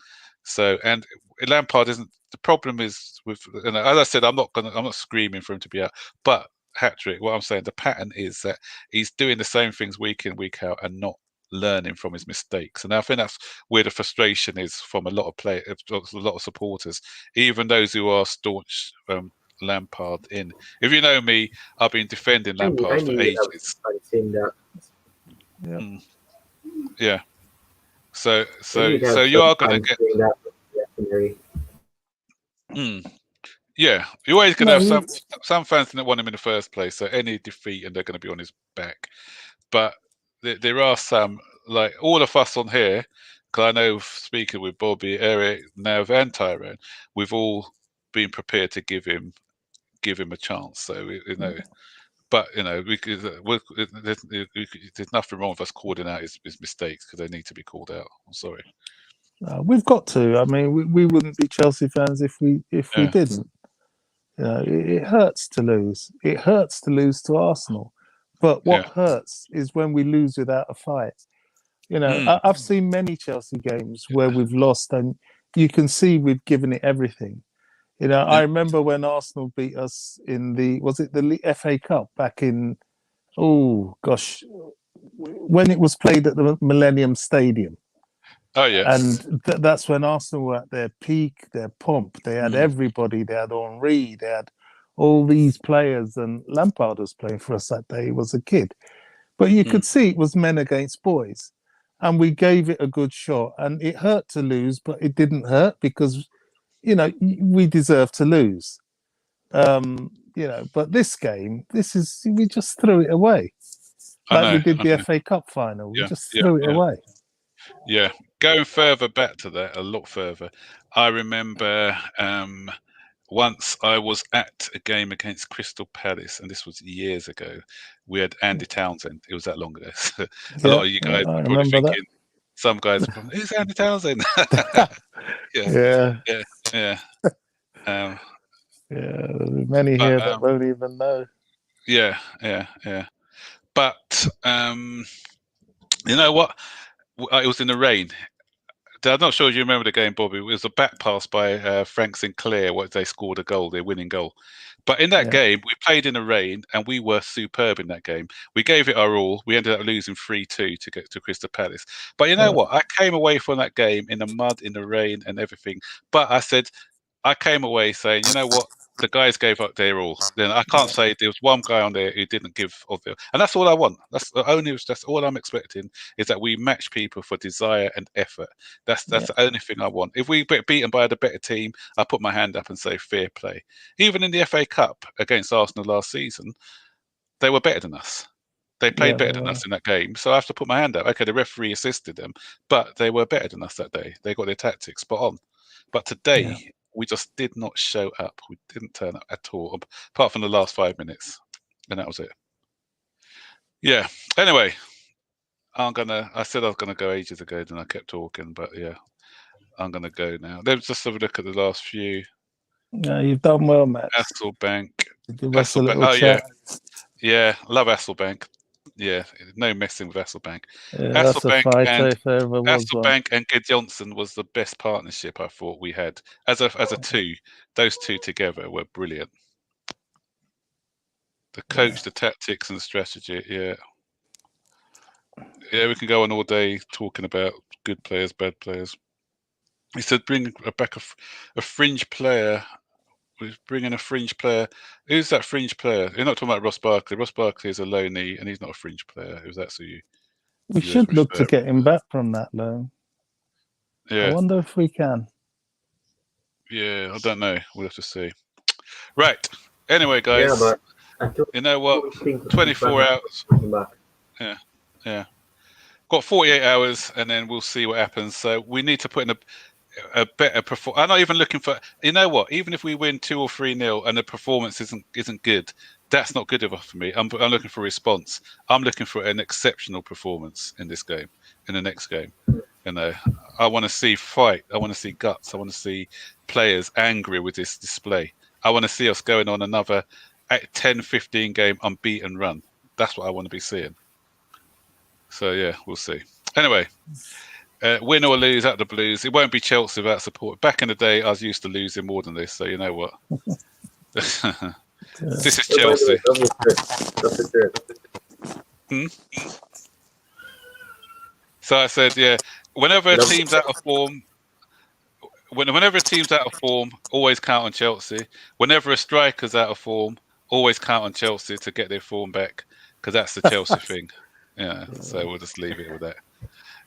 So, and Lampard isn't. The problem is with, as I said, I'm not screaming for him to be out, but hat-trick. What I'm saying, the pattern is that he's doing the same things week in, week out, and not learning from his mistakes. And I think that's where the frustration is from a lot of players, a lot of supporters, even those who are staunch Lampard in. If you know me, I've been defending Lampard for ages. Yeah. So you are going to get. Yeah, you're always going to have some fans that want him in the first place. So any defeat, and they're going to be on his back. But there are some, like all of us on here, because I know speaking with Bobby, Eric, Nav, and Tyrone, we've all been prepared to give him a chance. So but there's nothing wrong with us calling out his mistakes, because they need to be called out. I'm sorry. We've got to. I mean, we wouldn't be Chelsea fans if we didn't. It hurts to lose. It hurts to lose to Arsenal. But what hurts is when we lose without a fight. I've seen many Chelsea games where we've lost, and you can see we've given it everything. I remember when Arsenal beat us in the FA Cup back in, when it was played at the Millennium Stadium. Oh yeah, and that's when Arsenal were at their peak, their pomp. They had everybody. They had Henry. They had all these players, and Lampard was playing for us that day. He was a kid, but you could see it was men against boys, and we gave it a good shot. And it hurt to lose, but it didn't hurt because we deserve to lose. But this game, we just threw it away, we did the FA Cup final. We just threw it away. Yeah, going further back to that, a lot further. I remember once I was at a game against Crystal Palace, and this was years ago. We had Andy Townsend. It was that long ago. A lot of you guys are probably thinking, some guys are probably, who's Andy Townsend? Yeah. There's many here that won't even know. Yeah. But you know what? It was in the rain. I'm not sure if you remember the game, Bobby. It was a back pass by Frank Sinclair. They scored a goal, their winning goal. But in that game, we played in the rain, and we were superb in that game. We gave it our all. We ended up losing 3-2 to get to Crystal Palace. But you know what? I came away from that game in the mud, in the rain, and everything. But I came away saying, you know what? The guys gave up their all. Then I can't say there was one guy on there who didn't give of their, and that's all I want. That's all I'm expecting, is that we match people for desire and effort. That's the only thing I want. If we get beaten by the better team, I put my hand up and say fair play. Even in the FA Cup against Arsenal last season, they were better than us. They played better than us in that game, so I have to put my hand up. Okay, the referee assisted them, but they were better than us that day. They got their tactics spot on. But today, we just did not show up. We didn't turn up at all, apart from the last 5 minutes, and that was it. Yeah. Anyway, I said I was gonna go ages ago, then I kept talking, but yeah, I'm gonna go now. Let's just have a look at the last few. Yeah, you've done well, Matt. Hasselbank. Give us a little chat. Yeah, love Hasselbank. Yeah, no messing with Hasselbank. Hasselbank and Gid Johnson was the best partnership I thought we had as a two. Those two together were brilliant. The coach, the tactics and strategy. Yeah. Yeah, we can go on all day talking about good players, bad players. He said bring back a fringe player. We're bringing a fringe player. Who's that fringe player? You're not talking about Ross Barkley. Ross Barkley is a loanee and he's not a fringe player. Who's that? So we should look to get him back from that loan. Yeah. I wonder if we can. Yeah, I don't know. We'll have to see. Right. Anyway, guys. Yeah, but you know what? 24 hours. Yeah. Got 48 hours, and then we'll see what happens. So we need to put in a better performance. I'm not even looking for. You know what? Even if we win 2 or 3-0 and the performance isn't good, that's not good enough for me. I'm looking for a response. I'm looking for an exceptional performance in this game, in the next game. You know, I want to see fight. I want to see guts. I want to see players angry with this display. I want to see us going on another 10-15 game unbeaten run. That's what I want to be seeing. So yeah, we'll see. Anyway, win or lose at the Blues. It won't be Chelsea without support. Back in the day, I was used to losing more than this. So you know what? This is Chelsea. So I said, yeah. Whenever a team's out of form, always count on Chelsea. Whenever a striker's out of form, always count on Chelsea to get their form back, because that's the Chelsea thing. Yeah, so we'll just leave it with that.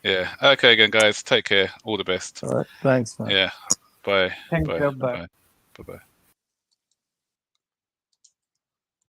Yeah. Okay, again, guys. Take care. All the best. All right. Thanks, man. Yeah. Bye. Thank you. Bye. Bye.